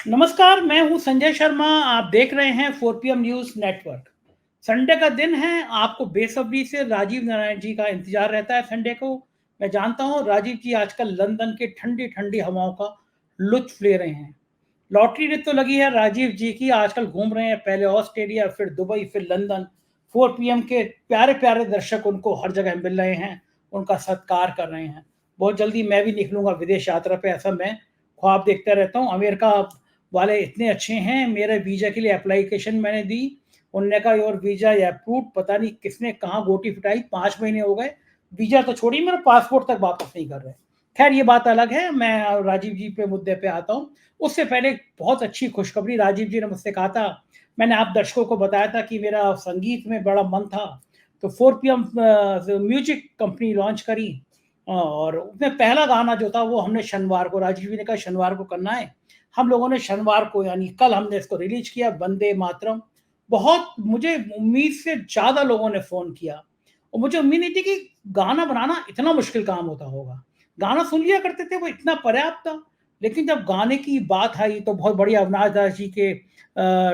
नमस्कार, मैं हूं संजय शर्मा। आप देख रहे हैं 4 PM न्यूज़ नेटवर्क। संडे का दिन है, आपको बेसब्री से राजीव नारायण जी का इंतजार रहता है संडे को। मैं जानता हूं राजीव जी आजकल लंदन के ठंडी-ठंडी हवाओं का लुत्फ़ ले रहे हैं। लॉटरी तो लगी है राजीव जी की, आजकल घूम रहे हैं, पहले ऑस्ट्रेलिया, फिर दुबई, फिर लंदन। 4 PM के प्यारे-प्यारे दर्शक उनको हर जगह मिल रहे हैं, उनका सत्कार कर रहे हैं। बहुत जल्दी मैं भी निकलूँगा विदेश यात्रा पे, ऐसा मैं ख्वाब देखता रहता हूँ। अमेरिका वाले इतने अच्छे हैं, मेरे वीज़ा के लिए एप्लीकेशन मैंने दी, उन्होंने कहा योर वीज़ा अप्रूव्ड। पता नहीं किसने कहाँ गोटी पिटाई, 5 महीने हो गए, वीज़ा तो छोड़िए, मेरा पासपोर्ट तक वापस नहीं कर रहे। खैर ये बात अलग है, मैं राजीव जी पे मुद्दे पे आता हूँ। उससे पहले बहुत अच्छी खुशखबरी राजीव जी ने मुझसे कहा था, मैंने आप दर्शकों को बताया था कि मेरा संगीत में बड़ा मन था, तो 4 PM म्यूजिक कंपनी लॉन्च करी। और उसमें पहला गाना जो था वो हमने शनिवार को, राजीव जी ने कहा शनिवार को करना है, हम लोगों ने शनिवार को यानी कल हमने इसको रिलीज किया, वंदे मातरम। बहुत मुझे उम्मीद से ज़्यादा लोगों ने फ़ोन किया और मुझे उम्मीद नहीं थी कि गाना बनाना इतना मुश्किल काम होता होगा। गाना सुन लिया करते थे, वो इतना पर्याप्त था, लेकिन जब गाने की बात आई तो बहुत बढ़िया अविनाश दास जी के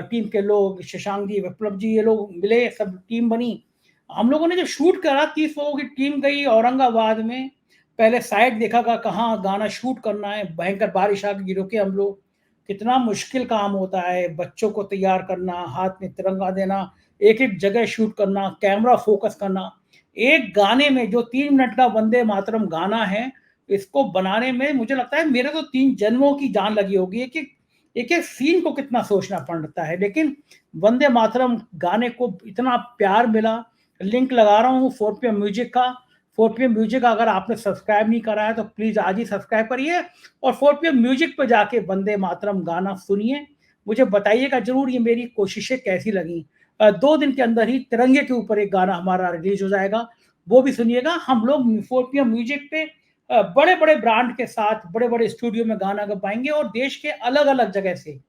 टीम के लोग, शशांक जी, विप्लव जी, ये लोग मिले, सब टीम बनी। हम लोगों ने जब शूट करा, 30 लोगों की टीम गई औरंगाबाद में, पहले साइट देखा कहाँ गाना शूट करना है, भयंकर बारिश आ गई, रुके हम लोग। कितना मुश्किल काम होता है, बच्चों को तैयार करना, हाथ में तिरंगा देना, एक-एक जगह शूट करना, कैमरा फ़ोकस करना। एक गाने में जो 3 मिनट का वंदे मातरम गाना है, इसको बनाने में मुझे लगता है मेरे तो 3 जन्मों की जान लगी होगी। एक-एक सीन को कितना सोचना पड़ता है, लेकिन वंदे मातरम गाने को इतना प्यार मिला। लिंक लगा रहा हूँ 4 PM म्यूज़िक का। 4 PM म्यूज़िक अगर आपने सब्सक्राइब नहीं करा है तो प्लीज़ आज ही सब्सक्राइब करिए और 4 PM म्यूजिक पे जाके वंदे मातरम गाना सुनिए। मुझे बताइएगा ज़रूर ये मेरी कोशिशें कैसी लगी। 2 दिन के अंदर ही तिरंगे के ऊपर एक गाना हमारा रिलीज़ हो जाएगा, वो भी सुनिएगा। हम लोग 4 PM म्यूजिक पे बड़े-बड़े ब्रांड के साथ बड़े-बड़े स्टूडियो में गाना गवाएँगे और देश के अलग-अलग जगह से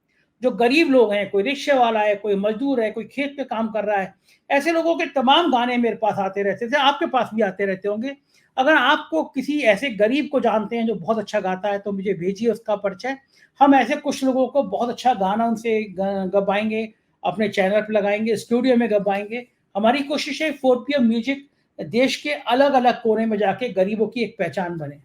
जो गरीब लोग हैं, कोई रिक्शे वाला है, कोई मज़दूर है, कोई खेत पे काम कर रहा है, ऐसे लोगों के तमाम गाने मेरे पास आते रहते थे, आपके पास भी आते रहते होंगे। अगर आपको किसी ऐसे गरीब को जानते हैं जो बहुत अच्छा गाता है तो मुझे भेजिए उसका परिचय। हम ऐसे कुछ लोगों को बहुत अच्छा गाना उनसे गवाएँगे, अपने चैनल पे लगाएँगे, स्टूडियो में गवाएँगे। हमारी कोशिश है 4 PM म्यूजिक देश के अलग-अलग कोने में जाके गरीबों की एक पहचान बने।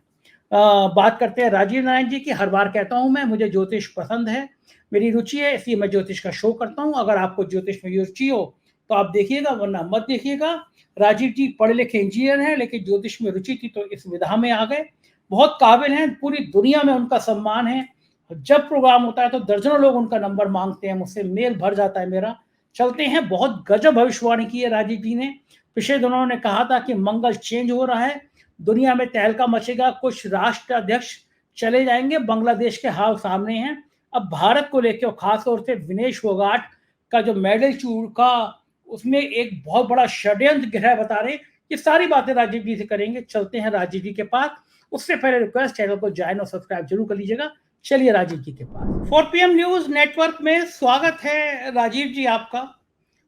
बात करते हैं राजीव नारायण जी की। हर बार कहता हूँ मैं, मुझे ज्योतिष पसंद है, मेरी रुचि है, इसलिए मैं ज्योतिष का शो करता हूँ। अगर आपको ज्योतिष में रुचि हो तो आप देखिएगा, वरना मत देखिएगा। राजीव जी पढ़े लिखे इंजीनियर हैं, लेकिन ज्योतिष में रुचि थी तो इस विधा में आ गए। बहुत काबिल हैं, पूरी दुनिया में उनका सम्मान है। जब प्रोग्राम होता है तो दर्जनों लोग उनका नंबर मांगते हैं, मुझसे मेल भर जाता है मेरा। चलते हैं, बहुत गजब भविष्यवाणी की है राजीव जी ने। पिछले दिनों उन्होंने कहा था कि मंगल चेंज हो रहा है, दुनिया में तहलका मचेगा, कुछ राष्ट्राध्यक्ष चले जाएंगे, बांग्लादेश के हाल सामने हैं। अब भारत को लेकर खासतौर से विनेश फोगाट का जो मेडल चूका, उसमें एक बहुत बड़ा षड्यंत्र गृह बता रहे। ये सारी बातें राजीव जी से करेंगे। चलते हैं राजीव जी के पास। उससे पहले रिक्वेस्ट, चैनल को ज्वाइन और सब्सक्राइब जरूर कर लीजिएगा। चलिए राजीव जी के पास। 4 PM न्यूज नेटवर्क में स्वागत है राजीव जी आपका।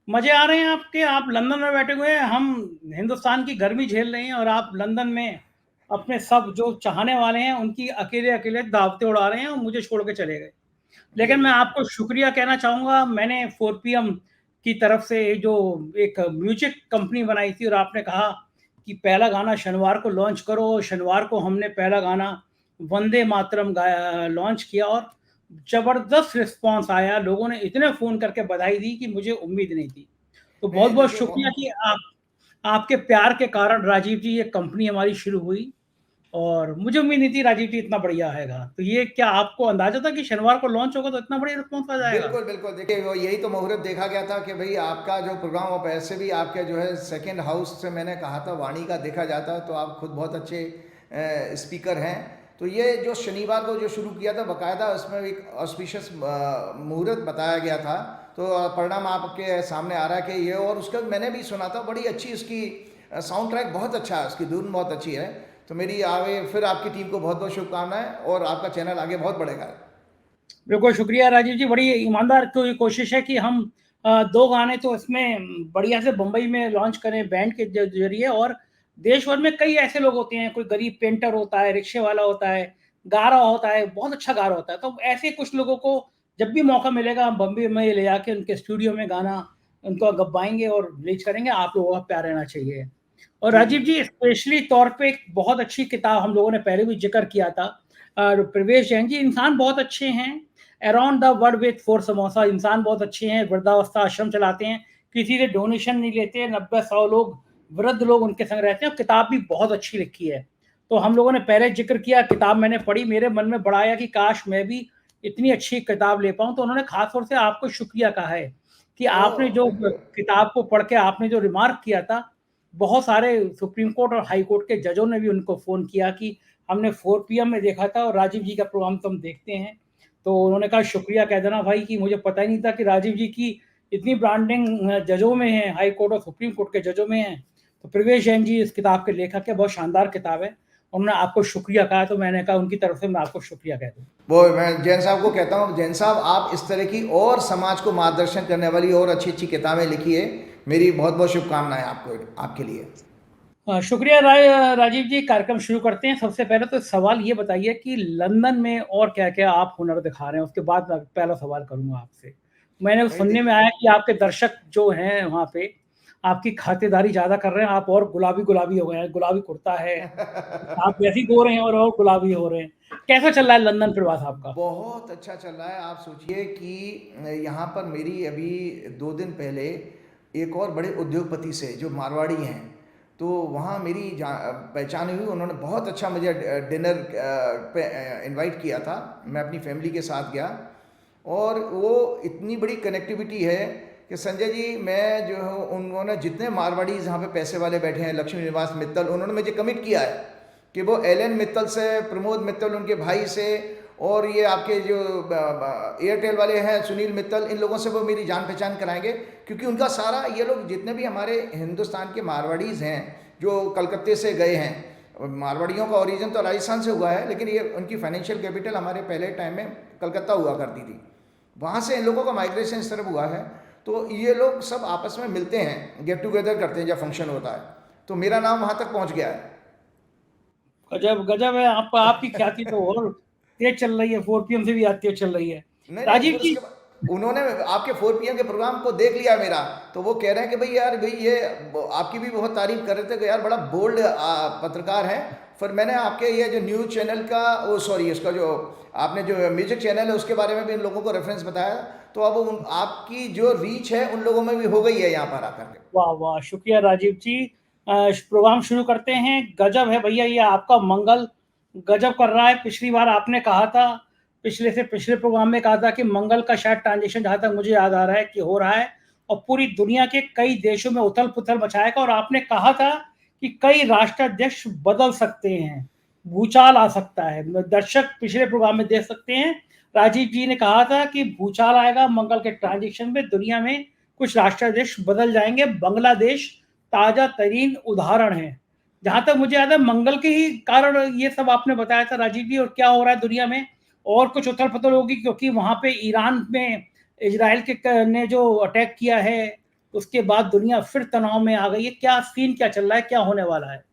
मजे आ रहे हैं आपके, आप लंदन में बैठे हुए हैं, हम हिंदुस्तान की गर्मी झेल रहे हैं और आप लंदन में अपने सब जो चाहने वाले हैं उनकी अकेले अकेले दावतें उड़ा रहे हैं और मुझे छोड़ के चले गए। लेकिन मैं आपको शुक्रिया कहना चाहूँगा, मैंने 4 PM की तरफ से जो एक म्यूजिक कंपनी बनाई थी और आपने कहा कि पहला गाना शनिवार को लॉन्च करो। शनिवार को हमने पहला गाना वंदे मातरम गाया, लॉन्च किया और ज़बरदस्त रिस्पॉन्स आया। लोगों ने इतने फ़ोन करके बधाई दी कि मुझे उम्मीद नहीं थी। तो नहीं बहुत-बहुत देखिए शुक्रिया कि आपके प्यार के कारण राजीव जी ये कंपनी हमारी शुरू हुई और मुझे उम्मीद नहीं थी राजीव जी इतना बढ़िया आएगा। तो ये क्या आपको अंदाज़ा था कि शनिवार को लॉन्च होगा तो इतना बढ़िया रिस्पॉन्स आ जाएगा? बिल्कुल बिल्कुल देखिए वो यही तो मुहूर्त देखा गया था कि भाई आपका जो प्रोग्राम अब ऐसे भी आपके जो है सेकंड हाउस से मैंने कहा था वाणी का देखा जाता है तो आप खुद बहुत अच्छे स्पीकर हैं। तो ये जो शनिवार को जो शुरू किया था बाकायदा उसमें एक ऑस्पिशियस मुहूर्त बताया गया था। तो परिणाम आपके सामने आ रहा है कि ये, और उसका मैंने भी सुना था, बड़ी अच्छी इसकी साउंड ट्रैक बहुत अच्छा है, उसकी धुन बहुत अच्छी है। तो मेरी आगे फिर आपकी टीम को बहुत बहुत शुभकामनाएं और आपका चैनल आगे बहुत बढ़ेगा। बिल्कुल, शुक्रिया राजीव जी। बड़ी ईमानदार तो ये कोशिश है कि हम 2 गाने तो इसमें बढ़िया से बम्बई में लॉन्च करें बैंड के ज़रिए। और देश भर में कई ऐसे लोग होते हैं, कोई गरीब पेंटर होता है, रिक्शे वाला होता है, गा रहा होता है, बहुत अच्छा गा रहा होता है। तो ऐसे कुछ लोगों को जब भी मौका मिलेगा हम बम्बई में ले जाके उनके स्टूडियो में गाना उनको गवाएँगे और रिलीज़ करेंगे, आप लोगों का प्यार रहना चाहिए। और जी, राजीव जी स्पेशली तौर पे एक बहुत अच्छी किताब हम लोगों ने पहले भी ज़िक्र किया था प्रवेश जैन जी इंसान बहुत अच्छे हैं, around the world with 4 samosa इंसान बहुत अच्छे हैं, वृद्धावस्था आश्रम चलाते हैं, किसी से डोनेशन नहीं लेते, 90-100 लोग वृद्ध लोग उनके संग रहते हैं और किताब भी बहुत अच्छी लिखी है। तो हम लोगों ने पहले ज़िक्र किया, किताब मैंने पढ़ी, मेरे मन में बड़ा आया कि काश मैं भी इतनी अच्छी किताब ले पाऊँ, तो उन्होंने ख़ास तौर से आपको शुक्रिया कहा है कि आपने ओह! जो थैंक यू। किताब को पढ़ के आपने जो रिमार्क किया था, बहुत सारे सुप्रीम कोर्ट और हाई कोर्ट के जजों ने भी उनको फ़ोन किया कि हमने 4 पीएम में देखा था और राजीव जी का प्रोग्राम तो हम देखते हैं। तो उन्होंने कहा शुक्रिया कह देना भाई कि मुझे पता ही नहीं था कि राजीव जी की इतनी ब्रांडिंग जजों में है, हाई कोर्ट और सुप्रीम कोर्ट के जजों में है। तो प्रवेश जैन जी इस किताब के लेखक है, बहुत शानदार किताब है। उन्होंने आपको शुक्रिया कहा तो मैंने कहा उनकी तरफ से मैं आपको शुक्रिया कह दूँ। वो मैं जैन साहब को कहता हूँ, जैन साहब आप इस तरह की और समाज को मार्गदर्शन करने वाली और अच्छी-अच्छी किताबें लिखिए। मेरी बहुत-बहुत शुभकामनाएँ आपको आपके लिए। शुक्रिया राजीव जी, कार्यक्रम शुरू करते हैं। सबसे पहले तो सवाल ये बताइए कि लंदन में और क्या-क्या आप हुनर दिखा रहे हैं? उसके बाद मैं पहला सवाल करूँगा आपसे। मैंने भाई सुनने में देखिए आया कि आपके दर्शक जो हैं वहाँ पे, आपकी खातिरदारी ज़्यादा कर रहे हैं, आप और गुलाबी-गुलाबी हो गए हैं, गुलाबी कुर्ता है, आप वैसे ही गोरे हैं और गुलाबी हो रहे हैं। कैसा चल रहा है लंदन प्रवास आपका? बहुत अच्छा चल रहा है। आप सोचिए कि यहाँ पर मेरी अभी 2 दिन पहले एक और बड़े उद्योगपति से जो मारवाड़ी हैं, तो वहाँ मेरी पहचान हुई। उन्होंने बहुत अच्छा मुझे डिनर पे इनवाइट किया था। मैं अपनी फैमिली के साथ गया और वो इतनी बड़ी कनेक्टिविटी है कि संजय जी मैं जो हूँ उन्होंने जितने मारवाड़ीज़ यहाँ पे पैसे वाले बैठे हैं, लक्ष्मी निवास मित्तल, उन्होंने मुझे कमिट किया है कि वो एलन मित्तल से, प्रमोद मित्तल उनके भाई से, और ये आपके जो एयरटेल वाले हैं सुनील मित्तल, इन लोगों से वो मेरी जान पहचान कराएंगे। क्योंकि उनका सारा ये लोग जितने भी हमारे हिंदुस्तान के मारवाड़ीज़ हैं जो कलकत्ते से गए हैं, मारवाड़ियों का ओरिजिन तो राजस्थान से हुआ है, लेकिन ये उनकी फाइनेंशियल कैपिटल हमारे पहले टाइम में कलकत्ता हुआ करती थी। वहाँ से इन लोगों का माइग्रेशन इस तरफ हुआ है। तो ये लोग सब आपस में मिलते हैं, गेट टुगेदर करते हैं जब फंक्शन होता है। तो मेरा नाम वहाँ तक पहुँच गया है। गजब, गजब है। आप आपकी ख्याति तो और तेज़ चल रही है, 4 पीएम से भी आज तेज़ चल रही है। नहीं नहीं, राजीव फिर जी उसके बाद उन्होंने आपके 4 पीएम के प्रोग्राम को देख लिया मेरा, तो वो कह रहे हैं कि भाई यार भाई ये आपकी भी बहुत तारीफ कर रहे थे कि यार बड़ा बोल्ड पत्रकार है। फिर मैंने आपके ये जो न्यूज़ चैनल का ओ सॉरी इसका जो आपने जो म्यूजिक चैनल है उसके बारे में भी इन लोगों को रेफरेंस बताया। तो अब आपकी जो रीच है उन लोगों में भी हो गई है यहाँ पर आकर के। वाह, वाह! शुक्रिया राजीव जी। प्रोग्राम शुरू करते हैं। गज़ब है भैया ये आपका मंगल, गज़ब कर रहा है। पिछली बार आपने कहा था, पिछले से पिछले प्रोग्राम में कहा था कि मंगल का शायद ट्रांज़िशन जहाँ तक मुझे याद आ रहा है कि हो रहा है और पूरी दुनिया के कई देशों में उथल-पुथल मचाएगा और आपने कहा था कि कई राष्ट्राध्यक्ष बदल सकते हैं, भूचाल आ सकता है। दर्शक पिछले प्रोग्राम में देख सकते हैं, राजीव जी ने कहा था कि भूचाल आएगा मंगल के ट्रांज़िशन में, दुनिया में कुछ राष्ट्राध्यक्ष बदल जाएंगे। बांग्लादेश ताजा तरीन उदाहरण है। जहां तक मुझे याद है मंगल के ही कारण ये सब आपने बताया था राजीव जी। और क्या हो रहा है दुनिया में और कुछ उथल पुथल होगी क्योंकि वहां पे ईरान में इजराइल के ने जो अटैक किया है उसके बाद दुनिया फिर तनाव में आ गई है। क्या सीन क्या चल रहा है, क्या होने वाला है?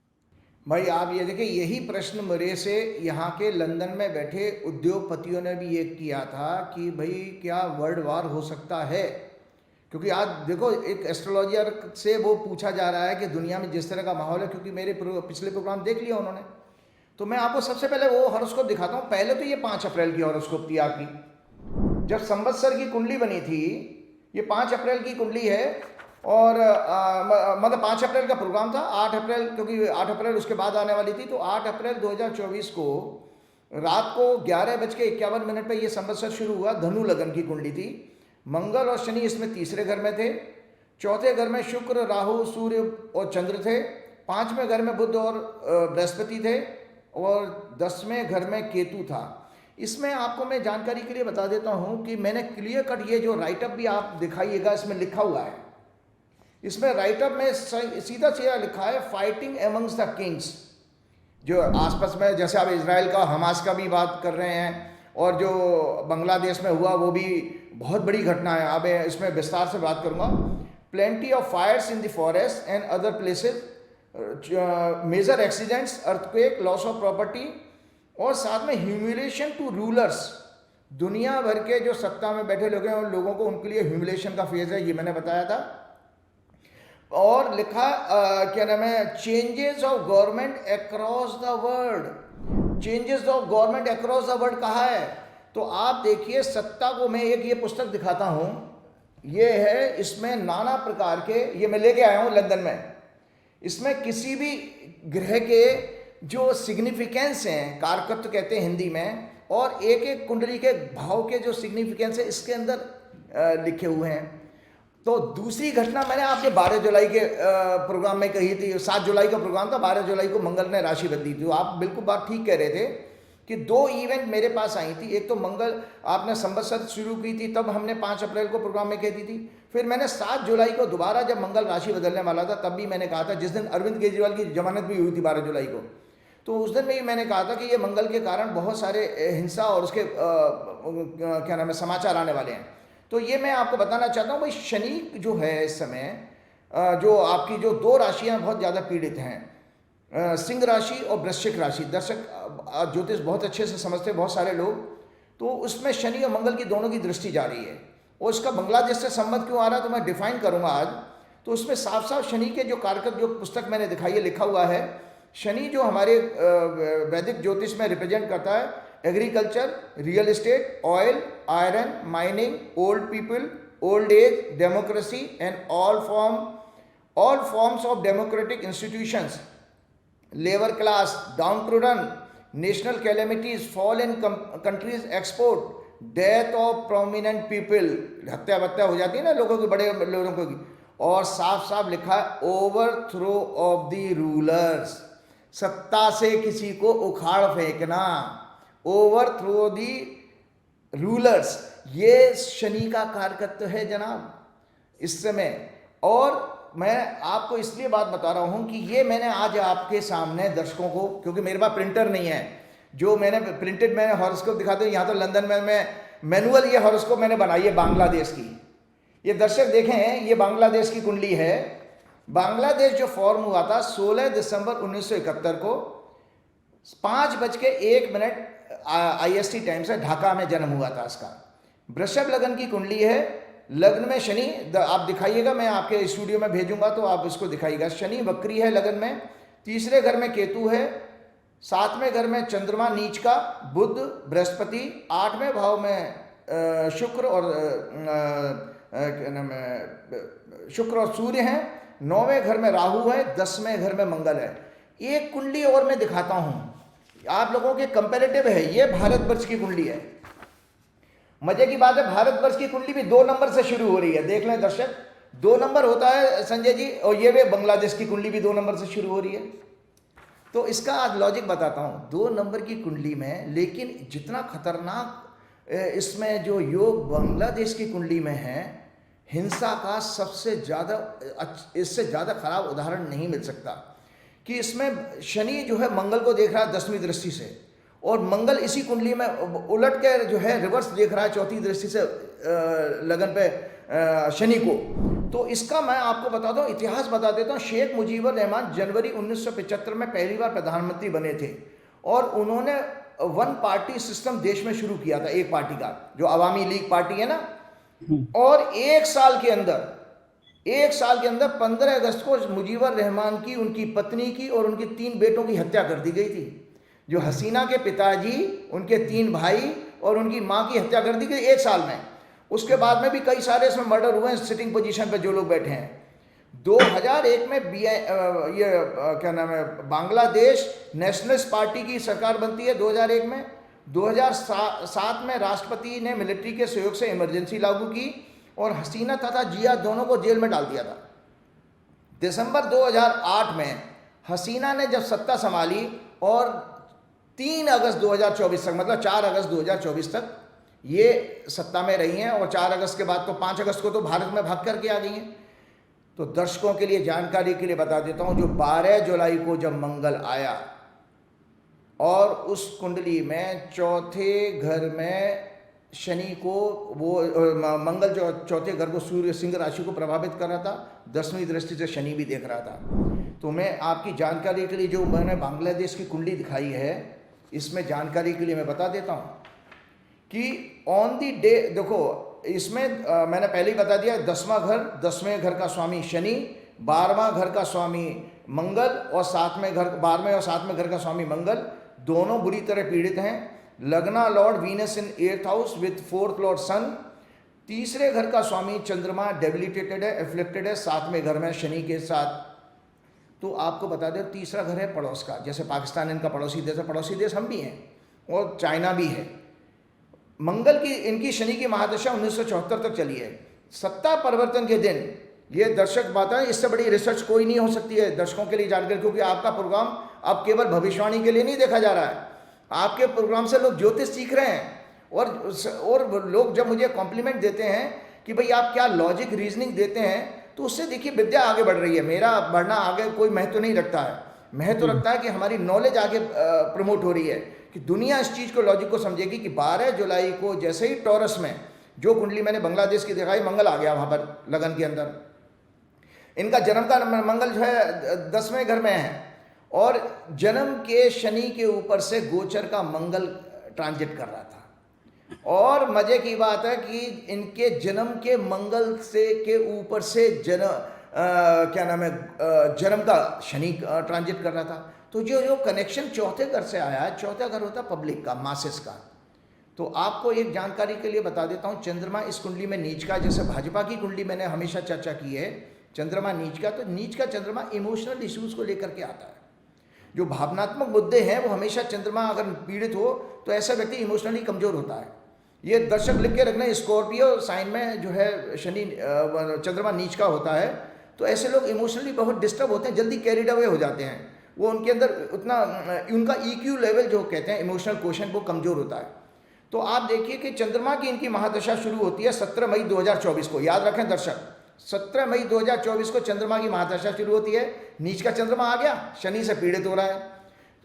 भाई आप ये देखिए, यही प्रश्न मेरे से यहाँ के लंदन में बैठे उद्योगपतियों ने भी ये किया था कि भाई क्या वर्ल्ड वार हो सकता है। क्योंकि आज देखो एक एस्ट्रोलॉजर से वो पूछा जा रहा है कि दुनिया में जिस तरह का माहौल है, क्योंकि मेरे पिछले प्रोग्राम देख लिया उन्होंने, तो मैं आपको सबसे पहले वो हॉरोस्कोप दिखाता हूँ। पहले तो ये 5 अप्रैल की हॉरोस्कोप थी आपकी, जब संवत्सर की कुंडली बनी थी। ये 5 अप्रैल की कुंडली है और मतलब 5 अप्रैल का प्रोग्राम था। 8 अप्रैल, क्योंकि 8 अप्रैल उसके बाद आने वाली थी, तो 8 अप्रैल 2024 को रात को 11:51 पर यह संवत्सर शुरू हुआ। धनु लगन की कुंडली थी। मंगल और शनि इसमें तीसरे घर में थे। चौथे घर में शुक्र, राहु, सूर्य और चंद्र थे। 5वें घर में बुध और बृहस्पति थे और 10वें घर में केतु था। इसमें आपको मैं जानकारी के लिए बता देता हूं कि मैंने क्लियर कट ये जो राइटअप भी आप दिखाइएगा, इसमें लिखा हुआ है। इसमें राइटअप में सीधा सीधा लिखा है फाइटिंग एमंग्स द किंग्स। जो आसपास में, जैसे आप इजराइल का हमास का भी बात कर रहे हैं, और जो बांग्लादेश में हुआ वो भी बहुत बड़ी घटना है। अब इसमें विस्तार से बात करूंगा। Plenty of fires in the forest and other places, major accidents, earthquake, loss of property, और साथ में ह्यूमिलेशन टू रूलर्स, दुनिया भर के जो सत्ता में बैठे लोग हैं उन लोगों को, उनके लिए ह्यूमिलेशन का फेज है, ये मैंने बताया था। और लिखा क्या नाम है, changes of government across the world, changes of government across the world कहा है। तो आप देखिए सत्ता को, मैं एक ये पुस्तक दिखाता हूं, ये है, इसमें नाना प्रकार के, ये मैं लेके आया हूं लंदन में, इसमें किसी भी ग्रह के जो सिग्निफिकेंस हैं, कारकत्व कहते हैं हिंदी में, और एक एक कुंडली के भाव के जो सिग्निफिकेंस है इसके अंदर लिखे हुए हैं। तो दूसरी घटना मैंने आपके 12 जुलाई के प्रोग्राम में कही थी, 7 जुलाई का प्रोग्राम था, 12 जुलाई को मंगल ने राशि बदली थी। आप बिल्कुल बात ठीक कह रहे थे कि 2 इवेंट मेरे पास आई थी। एक तो मंगल आपने संवत्सर शुरू की थी, तब हमने 5 अप्रैल को प्रोग्राम में कहती थी। फिर मैंने 7 जुलाई को दोबारा जब मंगल राशि बदलने वाला था तब भी मैंने कहा था, जिस दिन अरविंद केजरीवाल की जमानत भी हुई थी 12 जुलाई को, तो उस दिन भी मैंने कहा था कि ये मंगल के कारण बहुत सारे हिंसा और उसके क्या नाम है समाचार आने वाले हैं। तो ये मैं आपको बताना चाहता हूँ भाई, शनि जो है इस समय जो आपकी जो 2 राशियाँ बहुत ज़्यादा पीड़ित हैं, सिंह राशि और वृश्चिक राशि। दर्शक ज्योतिष बहुत अच्छे से समझते हैं बहुत सारे लोग, तो उसमें शनि और मंगल की दोनों की दृष्टि जा रही है। और उसका बांग्लादेश से संबंध क्यों आ रहा है तो मैं डिफाइन करूँगा आज। तो उसमें साफ साफ शनि के जो कारक, जो पुस्तक मैंने दिखाई है, लिखा हुआ है, शनि जो हमारे वैदिक ज्योतिष में रिप्रेजेंट करता है agriculture, real estate, oil, iron, mining, old people, old age, democracy and all forms of democratic institutions, labour class, downtrodden, national calamities, fall in countries export, death of prominent people, हत्या वत्या हो जाती है ना लोगों की, बड़े लोगों की। और साफ साफ लिखा है ओवरथ्रो ऑफ द रूलर्स, सत्ता से किसी को उखाड़ फेंकना, ओवरथ्रो दी रूलर्स, ये शनि का कारकत्व है जनाब इस समय। और मैं आपको इसलिए बात बता रहा हूं कि ये मैंने आज आपके सामने दर्शकों को, क्योंकि मेरे पास प्रिंटर नहीं है, जो मैंने प्रिंटेड मैंने हॉरोस्कोप दिखाते हैं, यहाँ तो लंदन में मैं मैनुअल ये हॉरोस्कोप मैंने बनाई है बांग्लादेश की। ये दर्शक देखें, ये बांग्लादेश की कुंडली है। बांग्लादेश जो फॉर्म हुआ था 16 दिसंबर 1971 को 5:01 IST टाइम से, ढाका में जन्म हुआ था इसका। वृषभ लगन की कुंडली है, लग्न में शनि, आप दिखाइएगा, मैं आपके स्टूडियो में भेजूंगा तो आप इसको दिखाइएगा। शनि वक्री है लगन में, तीसरे घर में केतु है, 7वें घर में चंद्रमा नीच का, बुध, बृहस्पति, 8वें भाव में शुक्र और सूर्य हैं, 9वें घर में राहु है, 10वें घर में मंगल है। एक कुंडली और मैं दिखाता हूं आप लोगों के, कंपैरेटिव है, ये भारतवर्ष की कुंडली है। मजे की बात है, भारतवर्ष की कुंडली भी 2 नंबर से शुरू हो रही है, देख लें दर्शक, 2 नंबर होता है संजय जी, और ये वे बांग्लादेश की कुंडली भी 2 नंबर से शुरू हो रही है। तो इसका आज लॉजिक बताता हूं, 2 नंबर की कुंडली में, लेकिन जितना खतरनाक इसमें जो योग बांग्लादेश की कुंडली में है, हिंसा का सबसे ज़्यादा, इससे ज़्यादा खराब उदाहरण नहीं मिल सकता। कि इसमें शनि जो है मंगल को देख रहा है 10वीं दृष्टि से, और मंगल इसी कुंडली में उलट के जो है रिवर्स देख रहा है 4थी दृष्टि से लगन पे शनि को। तो इसका मैं आपको बताता हूँ, इतिहास बता देता हूँ। शेख मुजीबुर रहमान जनवरी 1975 में पहली बार प्रधानमंत्री बने थे, और उन्होंने 1 पार्टी सिस्टम देश में शुरू किया था, एक पार्टी का, जो अवामी लीग पार्टी है ना। और 1 साल के अंदर 15 अगस्त को मुजीबुर रहमान की, उनकी पत्नी की और उनके 3 बेटों की हत्या कर दी गई थी। जो हसीना के पिताजी, उनके 3 भाई और उनकी मां की हत्या कर दी गई 1 साल में। उसके बाद में भी कई सारे इसमें मर्डर हुए हैं सिटिंग पोजीशन पे जो लोग बैठे हैं। 2001 में ये क्या नाम है, बांग्लादेश नेशनलिस्ट पार्टी की सरकार बनती है 2001 में। 2007 में राष्ट्रपति ने मिलिट्री के सहयोग से इमरजेंसी लागू की और हसीना तथा जिया दोनों को जेल में डाल दिया था। दिसंबर 2008 में हसीना ने जब सत्ता संभाली और 3 अगस्त 2024 तक, मतलब 4 अगस्त 2024 तक ये सत्ता में रही हैं, और 4 अगस्त के बाद तो 5 अगस्त को तो भारत में भाग करके आ गई हैं। तो दर्शकों के लिए जानकारी के लिए बता देता हूं, जो 12 जुलाई को जब मंगल आया और उस कुंडली में 4थे घर में शनि को, वो मंगल जो 4थे घर को सूर्य सिंह राशि को प्रभावित कर रहा था, 10वीं दृष्टि से शनि भी देख रहा था। तो मैं आपकी जानकारी के लिए जो मैंने बांग्लादेश की कुंडली दिखाई है, इसमें जानकारी के लिए मैं बता देता हूँ, कि ऑन दी डे, देखो इसमें मैंने पहले ही बता दिया, 10वां घर, 10वें घर का स्वामी शनि, 12वां घर का स्वामी मंगल और 7वें घर, 12वें और 7वें घर का स्वामी मंगल दोनों बुरी तरह पीड़ित हैं। Lagna lord Venus in 8th house with 4th lord sun. तीसरे घर का स्वामी चंद्रमा डेबिलिटेटेड है, एफ्लिक्टेड है 7वें घर में शनि के साथ। तो आपको बता दें, तीसरा घर है पड़ोस का, जैसे पाकिस्तान इनका पड़ोसी देश है, पड़ोसी देश हम भी हैं और चाइना भी है। मंगल की, इनकी शनि की महादशा 1974 तक चली है। सत्ता परिवर्तन के दिन, ये दर्शक बात है, इससे बड़ी रिसर्च कोई नहीं हो सकती है दर्शकों के लिए जानकारी, क्योंकि आपका प्रोग्राम अब केवल भविष्यवाणी के लिए नहीं देखा जा रहा है, आपके प्रोग्राम से लोग ज्योतिष सीख रहे हैं। और लोग जब मुझे कॉम्प्लीमेंट देते हैं कि भाई आप क्या लॉजिक रीजनिंग देते हैं, तो उससे देखिए विद्या आगे बढ़ रही है। मेरा बढ़ना आगे कोई महत्व नहीं रखता है, महत्व रखता है कि हमारी नॉलेज आगे प्रमोट हो रही है, कि दुनिया इस चीज़ को, लॉजिक को समझेगी कि 12 जुलाई को जैसे ही टॉरस में जो कुंडली मैंने बांग्लादेश की दिखाई, मंगल आ गया वहाँ पर लगन के अंदर। इनका जन्म का मंगल जो है 10वें घर में है और जन्म के शनि के ऊपर से गोचर का मंगल ट्रांजिट कर रहा था। और मजे की बात है कि इनके जन्म के मंगल से के ऊपर से क्या नाम है, जन्म का शनि ट्रांजिट कर रहा था। तो जो कनेक्शन चौथे घर से आया है, चौथा घर होता पब्लिक का, मासेस का। तो आपको एक जानकारी के लिए बता देता हूँ, चंद्रमा इस कुंडली में नीच का, जैसे भाजपा की कुंडली मैंने हमेशा चर्चा की है, चंद्रमा नीच का, तो नीच का चंद्रमा इमोशनल इश्यूज को लेकर के आता है। जो भावनात्मक मुद्दे हैं वो हमेशा, चंद्रमा अगर पीड़ित हो तो ऐसा व्यक्ति इमोशनली कमजोर होता है। ये दर्शक लिख के रखना, स्कॉर्पियो साइन में जो है शनि चंद्रमा नीच का होता है, तो ऐसे लोग इमोशनली बहुत डिस्टर्ब होते हैं, जल्दी कैरिड अवे हो जाते हैं। वो उनके अंदर उतना, उनका EQ लेवल जो कहते हैं इमोशनल क्वोशेंट, वो कमजोर होता है। तो आप देखिए कि चंद्रमा की इनकी महादशा शुरू होती है 17 मई 2024 को, याद रखें दर्शक, 17 मई 2024 को चंद्रमा की महादशा शुरू होती है। नीच का चंद्रमा आ गया, शनि से पीड़ित हो रहा है,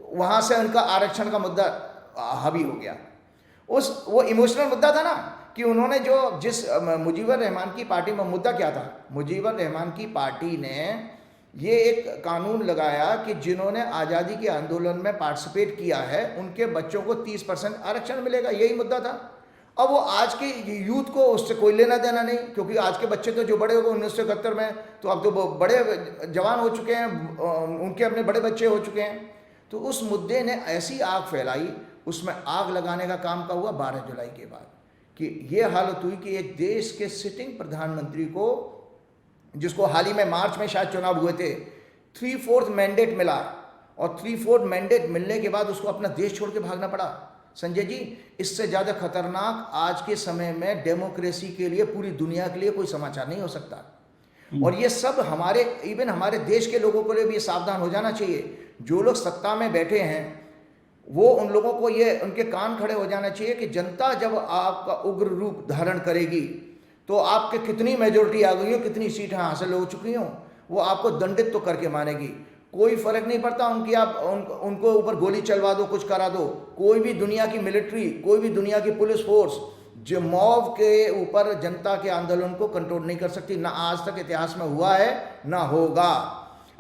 तो वहाँ से उनका आरक्षण का मुद्दा हावी हो गया। वो इमोशनल मुद्दा था ना, कि उन्होंने जिस मुजीबर रहमान की पार्टी में, मुद्दा क्या था, मुजीबर रहमान की पार्टी ने ये एक कानून लगाया कि जिन्होंने आज़ादी के आंदोलन में पार्टिसिपेट किया है उनके बच्चों को 30% आरक्षण मिलेगा, यही मुद्दा था। अब वो आज के यूथ को उससे कोई लेना देना नहीं, क्योंकि आज के बच्चे तो जो बड़े हो गए 1971 में, तो अब तो बड़े जवान हो चुके हैं, उनके अपने बड़े बच्चे हो चुके हैं। तो उस मुद्दे ने ऐसी आग फैलाई, उसमें आग लगाने का काम का हुआ 12 जुलाई के बाद, कि ये हालत हुई कि एक देश के सिटिंग प्रधानमंत्री को, जिसको हाल ही में मार्च में शायद चुनाव हुए थे, 3/4 मैंडेट मिला, और 3/4 मैंडेट मिलने के बाद उसको अपना देश छोड़ के भागना पड़ा। संजय जी, इससे ज़्यादा खतरनाक आज के समय में डेमोक्रेसी के लिए, पूरी दुनिया के लिए कोई समाचार नहीं हो सकता। और ये सब हमारे, इवन हमारे देश के लोगों के लिए भी सावधान हो जाना चाहिए। जो लोग सत्ता में बैठे हैं, वो उन लोगों को ये, उनके कान खड़े हो जाना चाहिए कि जनता जब आपका उग्र रूप धारण करेगी, तो आपके कितनी मेजोरिटी आ गई हो, कितनी सीटें हासिल हो चुकी हों, वो आपको दंडित तो करके मानेगी। कोई फर्क नहीं पड़ता उनकी, आप उनको ऊपर गोली चलवा दो, कुछ करा दो। कोई भी दुनिया की मिलिट्री, कोई भी दुनिया की पुलिस फोर्स जो मॉब के ऊपर जनता के आंदोलन को कंट्रोल नहीं कर सकती, ना आज तक इतिहास में हुआ है ना होगा।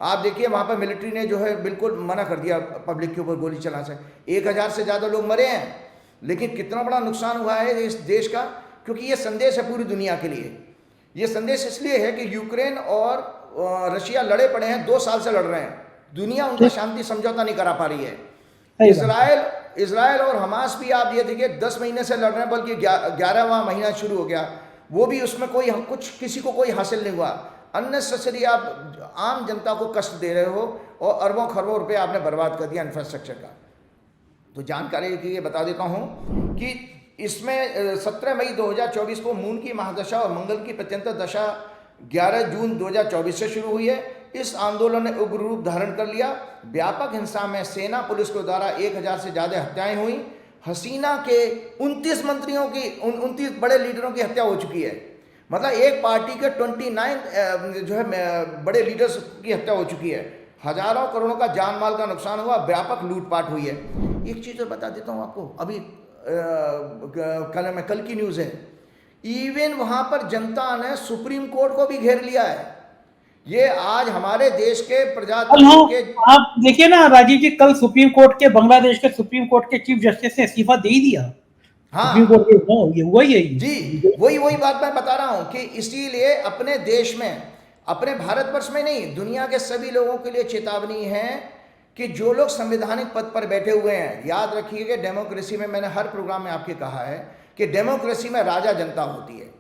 आप देखिए वहाँ पर मिलिट्री ने जो है बिल्कुल मना कर दिया पब्लिक के ऊपर गोली चलाने से। 1000 से ज़्यादा लोग मरे हैं, लेकिन कितना बड़ा नुकसान हुआ है इस देश का, क्योंकि ये संदेश है पूरी दुनिया के लिए। ये संदेश इसलिए है कि यूक्रेन और रशिया लड़े पड़े हैं, 2 साल से लड़ रहे हैं, दुनिया उनका शांति समझौता नहीं करा पा रही है। इजराइल और हमास भी आप ये देखिए 10 महीने से लड़ रहे हैं, बल्कि 11वां महीना शुरू हो गया, वो भी उसमें कोई कुछ किसी को कोई हासिल नहीं हुआ। अननेसेसरी आप आम जनता को कष्ट दे रहे हो और अरबों खरबों रुपए आपने बर्बाद कर दिया इंफ्रास्ट्रक्चर का। तो जानकारी के लिए बता देता हूँ कि इसमें 17 मई 2024 को मून की महादशा और मंगल की प्रत्यंतर दशा 11 जून 2024 से शुरू हुई है। इस आंदोलन ने उग्र रूप धारण कर लिया। व्यापक हिंसा में सेना पुलिस के द्वारा 1000 से ज़्यादा हत्याएं हुई। हसीना के 29 मंत्रियों की, 29 बड़े लीडरों की हत्या हो चुकी है। मतलब एक पार्टी के 29 जो है बड़े लीडर्स की हत्या हो चुकी है। हजारों करोड़ों का जान माल का नुकसान हुआ, व्यापक लूटपाट हुई है। एक चीज़ और बता देता हूँ आपको, अभी कल की न्यूज़ है, इवन वहाँ पर जनता ने सुप्रीम कोर्ट को भी घेर लिया है। ये आज हमारे देश के प्रजातंत्र के, आप देखिए ना राजीव जी, कल सुप्रीम कोर्ट के, बांग्लादेश के सुप्रीम कोर्ट के चीफ जस्टिस ने इस्तीफा दे ही दिया। सुप्रीम हाँ कोर्ट के नो, ये हुआ ही है जी, ये। वही बात मैं बता रहा हूं कि इसीलिए अपने देश में, अपने भारतवर्ष में नहीं, दुनिया के सभी लोगों के लिए चेतावनी है कि जो लोग संवैधानिक पद पर बैठे हुए हैं, याद रखिए कि डेमोक्रेसी में, मैंने हर प्रोग्राम में आपके कहा है कि डेमोक्रेसी में राजा जनता होती है।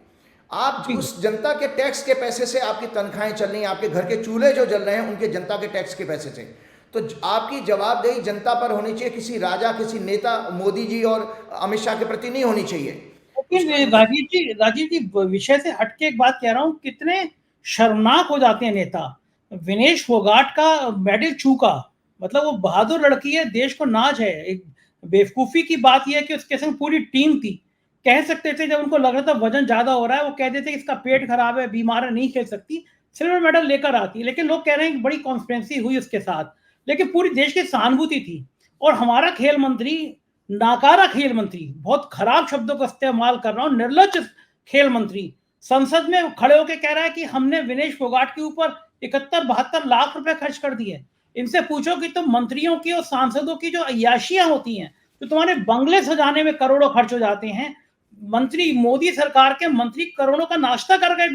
आप जी, उस जनता के टैक्स के पैसे से आपकी तनख्वाहें चल रही हैं, आपके घर के चूल्हे जो जल रहे हैं उनके जनता के टैक्स के पैसे से। तो आपकी जवाबदेही जनता पर होनी चाहिए, किसी राजा, किसी नेता, मोदी जी और अमित शाह के प्रति नहीं होनी चाहिए। लेकिन उसमें राजीव जी विषय से हटके एक बात कह रहा हूं, कितने शर्मनाक हो जाते हैं नेता। विनेश फोगाट का मेडल चूका, मतलब वो बहादुर लड़की है, देश को नाज है। एक बेवकूफी की बात यह है कि उसके संग पूरी टीम थी। कह सकते थे जब उनको लग रहा था वजन ज्यादा हो रहा है, वो कह देते इसका पेट खराब है, बीमार है, नहीं खेल सकती, सिल्वर मेडल लेकर आती। लेकिन लोग कह रहे हैं कि बड़ी कॉन्स्पिरेंसी हुई उसके साथ, लेकिन पूरी देश की सहानुभूति थी। और हमारा खेल मंत्री, नाकारा खेल मंत्री, बहुत खराब शब्दों का इस्तेमाल कर रहा हूं, निर्लज खेल मंत्री, संसद में खड़े होकर कह रहा है कि हमने विनेश फोगाट के ऊपर 71-72 लाख रुपए खर्च कर दिए। इनसे पूछो कि तुम मंत्रियों की और सांसदों की जो अय्याशियां होती हैं, तो तुम्हारे बंगले सजाने में करोड़ों खर्च हो जाते हैं। मंत्री, मोदी सरकार के मंत्री करोड़ों का नाश्ता कर गए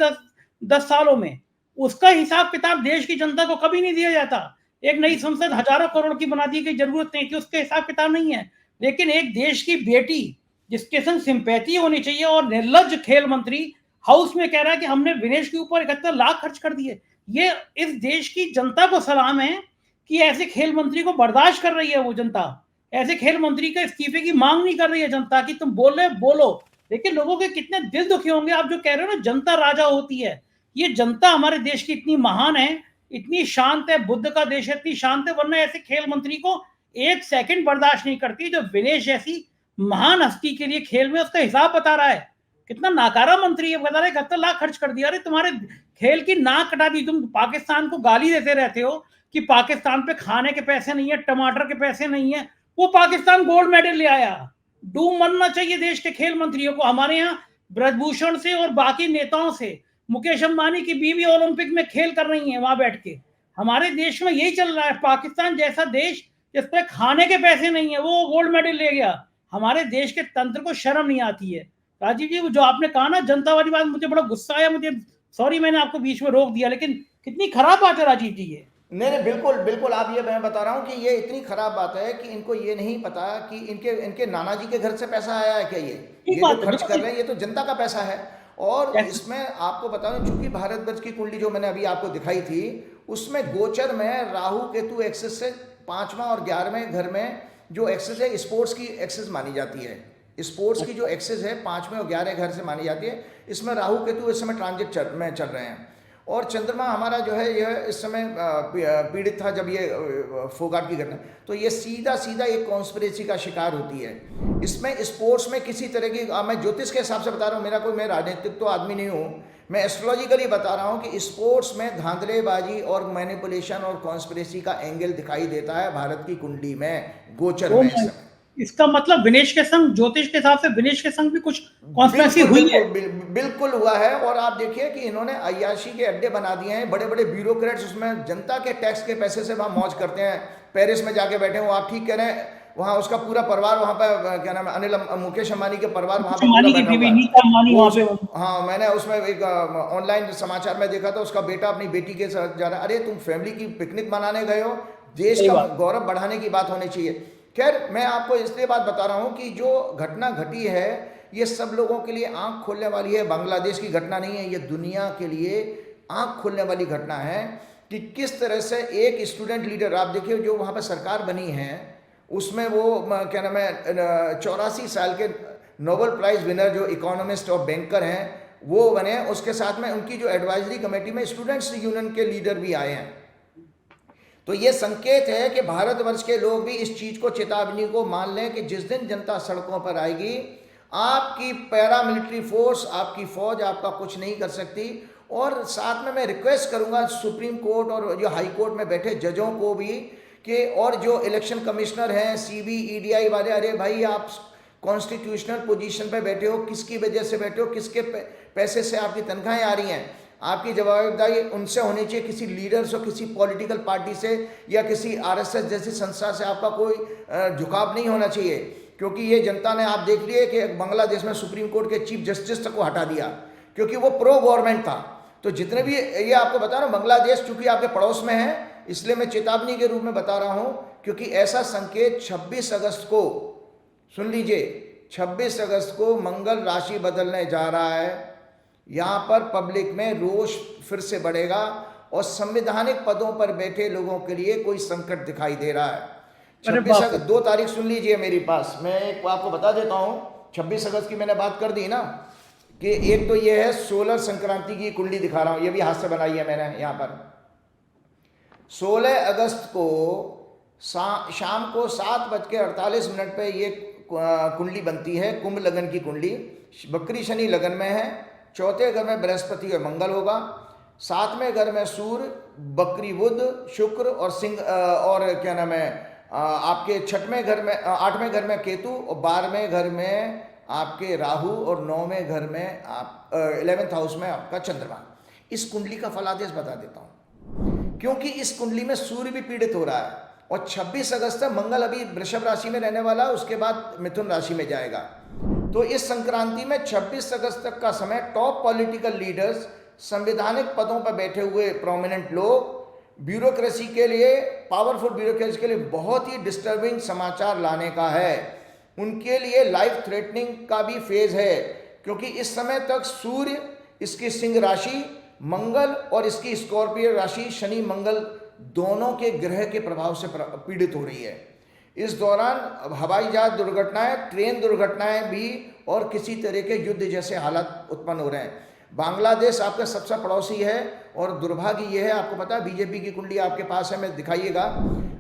10 सालों में, उसका हिसाब किताब देश की जनता को कभी नहीं दिया जाता। एक नई संसद हजारों करोड़ की बना दी, की जरूरत नहीं थी, उसके हिसाब किताब नहीं है। लेकिन एक देश की बेटी जिसके संग सिंपैथी होनी चाहिए, और निर्लज खेल मंत्री हाउस में कह रहा है कि हमने विनेश के ऊपर 71 लाख खर्च कर दिए। ये इस देश की जनता को सलाम है कि ऐसे खेल मंत्री को बर्दाश्त कर रही है वो जनता। ऐसे खेल मंत्री के इस्तीफे की मांग नहीं कर रही है जनता की, तुम बोल रहे बोलो। लेकिन लोगों के कितने दिल दुखी होंगे। आप जो कह रहे हो ना जनता राजा होती है, ये जनता हमारे देश की इतनी महान है, इतनी शांत है, बुद्ध का देश है, इतनी शांत है, वरना ऐसे खेल मंत्री को एक सेकंड बर्दाश्त नहीं करती जो विनेश जैसी महान हस्ती के लिए खेल में उसका हिसाब बता रहा है। कितना नाकारा मंत्री है, बता रहा है 71 लाख खर्च कर दिया। अरे तुम्हारे खेल की नाक कटा दी। तुम पाकिस्तान को गाली देते रहते हो कि पाकिस्तान पे खाने के पैसे नहीं है, टमाटर के पैसे नहीं है। वो पाकिस्तान गोल्ड मेडल ले आया। डूब मरना चाहिए देश के खेल मंत्रियों को। हमारे यहाँ ब्रजभूषण से और बाकी नेताओं से, मुकेश अंबानी की बीवी ओलंपिक में खेल कर रही है वहां बैठ के। हमारे देश में यही चल रहा है। पाकिस्तान जैसा देश जिसपे खाने के पैसे नहीं है, वो गोल्ड मेडल ले गया। हमारे देश के तंत्र को शर्म नहीं आती है। राजीव जी, जो आपने कहा ना जनता वाली बात, मुझे बड़ा गुस्सा आया। मुझे सॉरी मैंने आपको बीच में रोक दिया, लेकिन कितनी खराब बात है राजीव जी ये। नहीं नहीं, बिल्कुल बिल्कुल, आप ये, मैं बता रहा हूँ कि ये इतनी खराब बात है कि इनको ये नहीं पता कि इनके इनके नाना जी के घर से पैसा आया है क्या। ठीक ये जो बात है, खर्च कर बिल्कुल। रहे हैं ये तो जनता का पैसा है। और जैसे इसमें आपको बता रहा हूँ, चूंकि भारतवर्ष की कुंडली जो मैंने अभी आपको दिखाई थी, उसमें गोचर में राहु केतु एक्सेस से 5वां और 11वें घर में जो एक्सेस है, स्पोर्ट्स की एक्सेस मानी जाती है। स्पोर्ट्स की जो एक्सेस है 5वें और 11वें घर से मानी जाती है। इसमें राहु केतु इस समय ट्रांजिट में चल रहे हैं। और चंद्रमा हमारा जो है यह इस समय पीड़ित था जब ये फोगाट की घटना, तो ये सीधा सीधा एक कॉन्स्पिरेसी का शिकार होती है। इसमें स्पोर्ट्स में किसी तरह की, मैं ज्योतिष के हिसाब से बता रहा हूँ, मेरा कोई, मैं राजनीतिक तो आदमी नहीं हूँ, मैं एस्ट्रोलॉजिकली बता रहा हूँ कि स्पोर्ट्स में धांधलेबाजी और मैनिपुलेशन और कॉन्स्पिरेसी का एंगल दिखाई देता है भारत की कुंडली में, गोचर वो में इस समय। इसका मतलब विनेश के संग, ज्योतिष के हिसाब से विनेश के संग भी कुछ कॉन्स्पिरेसी बिल्कुल हुई है। बिल्कुल बिल्कुल हुआ है। और आप देखिए कि इन्होंने अय्याशी के अड्डे बना दिए हैं। बड़े बड़े ब्यूरोक्रेट्स उसमें जनता के टैक्स के पैसे से वहां मौज करते हैं, पेरिस में जाके बैठे हो। आप ठीक कह रहे हैं, वहाँ उसका पूरा परिवार वहाँ पर, क्या नाम है, मुकेश अंबानी के परिवार वहाँ मुकेश पे पूरा अंबानी की बैठा हुआ बीवी है। नीता अंबानी वो वहां उस, पे। हाँ, मैंने उसमें एक ऑनलाइन समाचार में देखा था, उसका बेटा अपनी बेटी के साथ जा रहा है। अरे तुम फैमिली की पिकनिक मनाने गए हो, देश सही का बात। गौरव बढ़ाने की बात होनी चाहिए। खैर, मैं आपको इसलिए बात बता रहा हूँ कि जो घटना घटी है ये सब लोगों के लिए आंख खोलने वाली है। बांग्लादेश की घटना नहीं है, ये दुनिया के लिए आंख खोलने वाली घटना है कि किस तरह से एक स्टूडेंट लीडर, आप देखिए जो वहाँ पर सरकार बनी है उसमें वो, क्या नाम है, 84 साल के नोबेल प्राइज विनर जो इकोनॉमिस्ट और बैंकर हैं वो बने। उसके साथ में उनकी जो एडवाइजरी कमेटी में स्टूडेंट्स यूनियन के लीडर भी आए हैं। तो ये संकेत है कि भारतवर्ष के लोग भी इस चीज को, चेतावनी को मान लें कि जिस दिन जनता सड़कों पर आएगी, आपकी पैरामिलिट्री फोर्स, आपकी फौज आपका कुछ नहीं कर सकती। और साथ में मैं रिक्वेस्ट करूंगा सुप्रीम कोर्ट और जो हाई कोर्ट में बैठे जजों को भी कि, और जो इलेक्शन कमिश्नर हैं, सीबी ईडीआई वाले, अरे भाई आप कॉन्स्टिट्यूशनल पोजीशन पे बैठे हो, किसकी वजह से बैठे हो, किसके पैसे से आपकी तनख्वाहें आ रही हैं। आपकी जवाबदारी उनसे होनी चाहिए, किसी लीडर्स और किसी पॉलिटिकल पार्टी से या किसी आरएसएस जैसी संस्था से आपका कोई झुकाव नहीं होना चाहिए। क्योंकि ये जनता ने आप देख लिए कि बांग्लादेश में सुप्रीम कोर्ट के चीफ जस्टिस तक को हटा दिया क्योंकि वो प्रो गवर्नमेंट था। तो जितने भी ये आपको बता रहा हूँ, बांग्लादेश चूंकि आपके पड़ोस में है इसलिए मैं चेतावनी के रूप में बता रहा हूं, क्योंकि ऐसा संकेत 26 अगस्त को, सुन लीजिए, 26 अगस्त को मंगल राशि बदलने जा रहा है। यहां पर पब्लिक में रोष फिर से बढ़ेगा और संवैधानिक पदों पर बैठे लोगों के लिए कोई संकट दिखाई दे रहा है। 26 अगस्त 2 तारीख सुन लीजिए मेरे पास, मैं एक आपको बता देता हूं। 26 अगस्त की मैंने बात कर दी ना, कि एक तो ये है सोलर संक्रांति की कुंडली दिखा रहा हूं, ये भी हाथ से बनाई है मैंने। यहां पर 16 अगस्त को शाम को 7:48 पे ये कुंडली बनती है, कुंभ लगन की कुंडली। बकरी शनि लगन में है, चौथे घर में बृहस्पति और मंगल होगा, 7वें घर में सूर्य, बकरी बुध, शुक्र और सिंह, और क्या नाम है आपके 6वें घर में, 8वें घर में केतु और 12वें घर में आपके राहु और 9वें घर में आप 11th हाउस में आपका चंद्रमा। इस कुंडली का फलादेश बता देता हूं, क्योंकि इस कुंडली में सूर्य भी पीड़ित हो रहा है और 26 अगस्त तक मंगल अभी वृषभ राशि में रहने वाला, उसके बाद मिथुन राशि में जाएगा। तो इस संक्रांति में 26 अगस्त तक का समय टॉप पॉलिटिकल लीडर्स, संवैधानिक पदों पर बैठे हुए प्रोमिनेंट लोग, ब्यूरोक्रेसी के लिए, पावरफुल ब्यूरोक्रेसी के लिए बहुत ही डिस्टर्बिंग समाचार लाने का है। उनके लिए लाइफ थ्रेटनिंग का भी फेज है, क्योंकि इस समय तक सूर्य, इसकी सिंह राशि, मंगल और इसकी स्कॉर्पियो राशि शनि मंगल दोनों के ग्रह के प्रभाव से पीड़ित हो रही है। इस दौरान हवाई जहाज दुर्घटनाएं, ट्रेन दुर्घटनाएं भी और किसी तरह के युद्ध जैसे हालात उत्पन्न हो रहे हैं। बांग्लादेश आपका सबसे पड़ोसी है और दुर्भाग्य यह है, आपको पता है बीजेपी की कुंडली आपके पास है, मैं दिखाइएगा।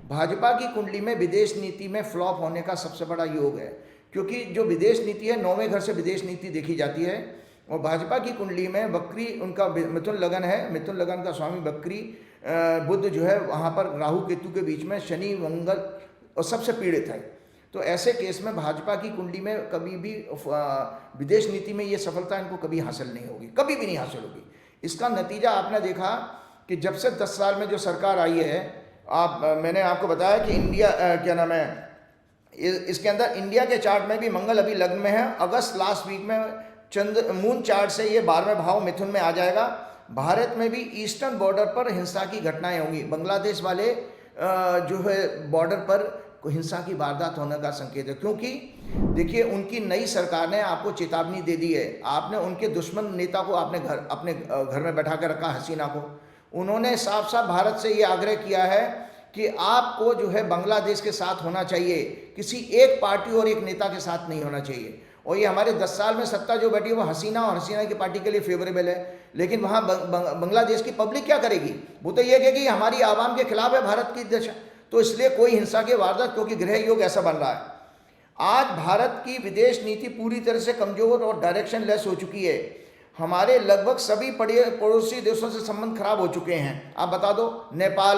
भाजपा की कुंडली में विदेश नीति में फ्लॉप होने का सबसे बड़ा योग है, क्योंकि जो विदेश नीति है 9वें घर से विदेश नीति देखी जाती है। और भाजपा की कुंडली में बकरी, उनका मिथुन लगन है, मिथुन लगन का स्वामी बकरी, बुध जो है वहाँ पर राहु केतु के बीच में, शनि मंगल और सबसे पीड़ित है। तो ऐसे केस में भाजपा की कुंडली में कभी भी विदेश नीति में ये सफलता इनको कभी हासिल नहीं होगी, कभी भी नहीं हासिल होगी। इसका नतीजा आपने देखा कि जब से 10 साल में जो सरकार आई है, मैंने आपको बताया कि इंडिया क्या नाम है, इसके अंदर इंडिया के चार्ट में भी मंगल अभी लग्न में है। अगस्त लास्ट वीक में मून चार्ट से ये 12वें भाव मिथुन में आ जाएगा। भारत में भी ईस्टर्न बॉर्डर पर हिंसा की घटनाएं होंगी। बांग्लादेश वाले जो है बॉर्डर पर हिंसा की वारदात होने का संकेत है, क्योंकि देखिए उनकी नई सरकार ने आपको चेतावनी दे दी है। आपने उनके दुश्मन नेता को अपने घर में बैठा कर रखा, हसीना को। उन्होंने साफ साफ भारत से ये आग्रह किया है कि आपको जो है बांग्लादेश के साथ होना चाहिए, किसी एक पार्टी और एक नेता के साथ नहीं होना चाहिए। और ये हमारे 10 साल में सत्ता जो बैठी है वो हसीना और हसीना की पार्टी के लिए फेवरेबल है, लेकिन वहाँ बांग्लादेश की पब्लिक क्या करेगी? वो तो ये कहेगी हमारी आवाम के खिलाफ है भारत की दशा, तो इसलिए कोई हिंसा के वारदात, क्योंकि ग्रह योग ऐसा बन रहा है। आज भारत की विदेश नीति पूरी तरह से कमजोर और डायरेक्शन लेस हो चुकी है। हमारे लगभग सभी पड़ोसी देशों से संबंध खराब हो चुके हैं। आप बता दो, नेपाल,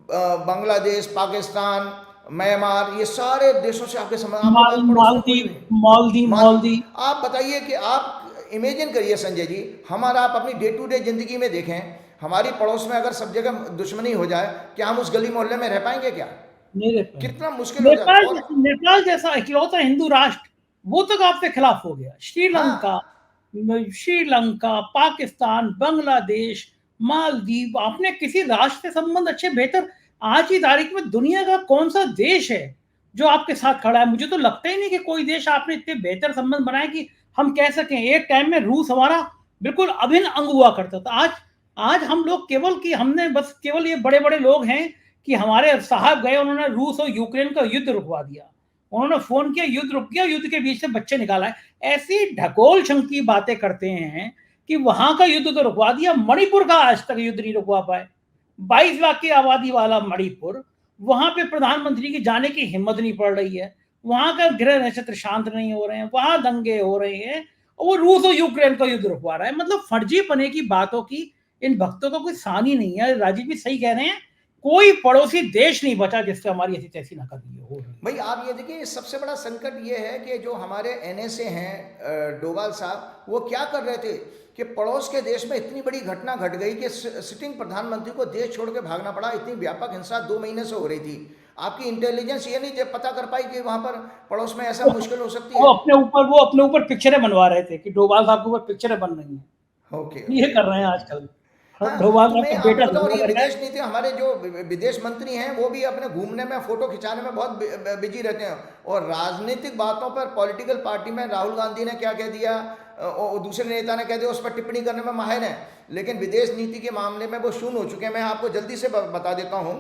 बांग्लादेश, पाकिस्तान, म्यांमार, ये सारे देशों से आपके संबंध, मालदीव। आप बताइए कि आप इमेजिन करिए संजय जी, हमारा आप अपनी डे टू डे जिंदगी में देखें, हमारी पड़ोस में अगर सब जगह दुश्मनी हो जाए, क्या हम उस गली मोहल्ले में रह पाएंगे? क्या नहीं रह पाएंगे। कितना मुश्किल हो जाता है। नेपाल जैसा इकलौता हिंदू राष्ट्र वो तक आपके खिलाफ हो गया। श्रीलंका, पाकिस्तान, बांग्लादेश, मालदीव, आपने किसी राष्ट्र से संबंध अच्छे बेहतर, आज की तारीख में दुनिया का कौन सा देश है जो आपके साथ खड़ा है? मुझे तो लगता ही नहीं कि कोई देश आपने इतने बेहतर संबंध बनाए कि हम कह सकें। एक टाइम में रूस हमारा बिल्कुल अभिन्न अंग हुआ करता था। आज हम लोग हमने बस केवल ये बड़े बड़े लोग हैं कि हमारे साहब गए, उन्होंने रूस और यूक्रेन का युद्ध रुकवा दिया, उन्होंने फोन किया, युद्ध रुक गया, युद्ध के बीच से बच्चे निकाला है। ऐसी ढकोल छंकी बातें करते हैं कि वहां का युद्ध तो रुकवा दिया, मणिपुर का आज तक युद्ध नहीं रुकवा पाए। 22 लाख की आबादी वाला मणिपुर, वहां पे प्रधानमंत्री की जाने की हिम्मत नहीं पड़ रही है, वहां का ग्रह नक्षत्र शांत नहीं हो रहे हैं, वहां दंगे हो रहे हैं, और वो रूस और यूक्रेन का युद्ध रुकवा रहा है। मतलब फर्जीपने की बातों की इन भक्तों का कोई सानी नहीं है। राजीव भी सही कह रहे हैं, कोई पड़ोसी देश नहीं बचा जिससे हमारी ऐसी तैसी नकदी हो रही। भाई आप ये देखिए, सबसे बड़ा संकट ये है कि जो हमारे एनएसए हैं डोभाल साहब, वो क्या कर रहे थे कि पड़ोस के देश में इतनी बड़ी घटना घट गई कि सिटिंग प्रधानमंत्री को देश छोड़ के भागना पड़ा। इतनी व्यापक हिंसा 2 महीने से हो रही थी। आपकी इंटेलिजेंस ये नहीं पता कर पाई कि वहां पर पड़ोस में ऐसा मुश्किल हो सकती है। वो अपने ऊपर पिक्चरें बनवा रहे थे कि डोभाल साहब के ऊपर पिक्चरें बन रही हैं। ओके ये ओके। कर रहे हैं आजकल। हाँ डोभाल तो साहब मैं का आपको बेटा बताऊं, धंधा ये कर रहा है। विदेश नीति, हमारे जो विदेश मंत्री हैं वो भी अपने घूमने में, फोटो खिंचाने में बहुत बिजी रहते हैं। और राजनीतिक बातों पर, पॉलिटिकल पार्टी में राहुल गांधी ने क्या कह दिया और दूसरे नेता ने कह दिया, उस पर टिप्पणी करने में माहिर हैं, लेकिन विदेश नीति के मामले में वो शून्य हो चुके हैं। मैं आपको जल्दी से बता देता हूँ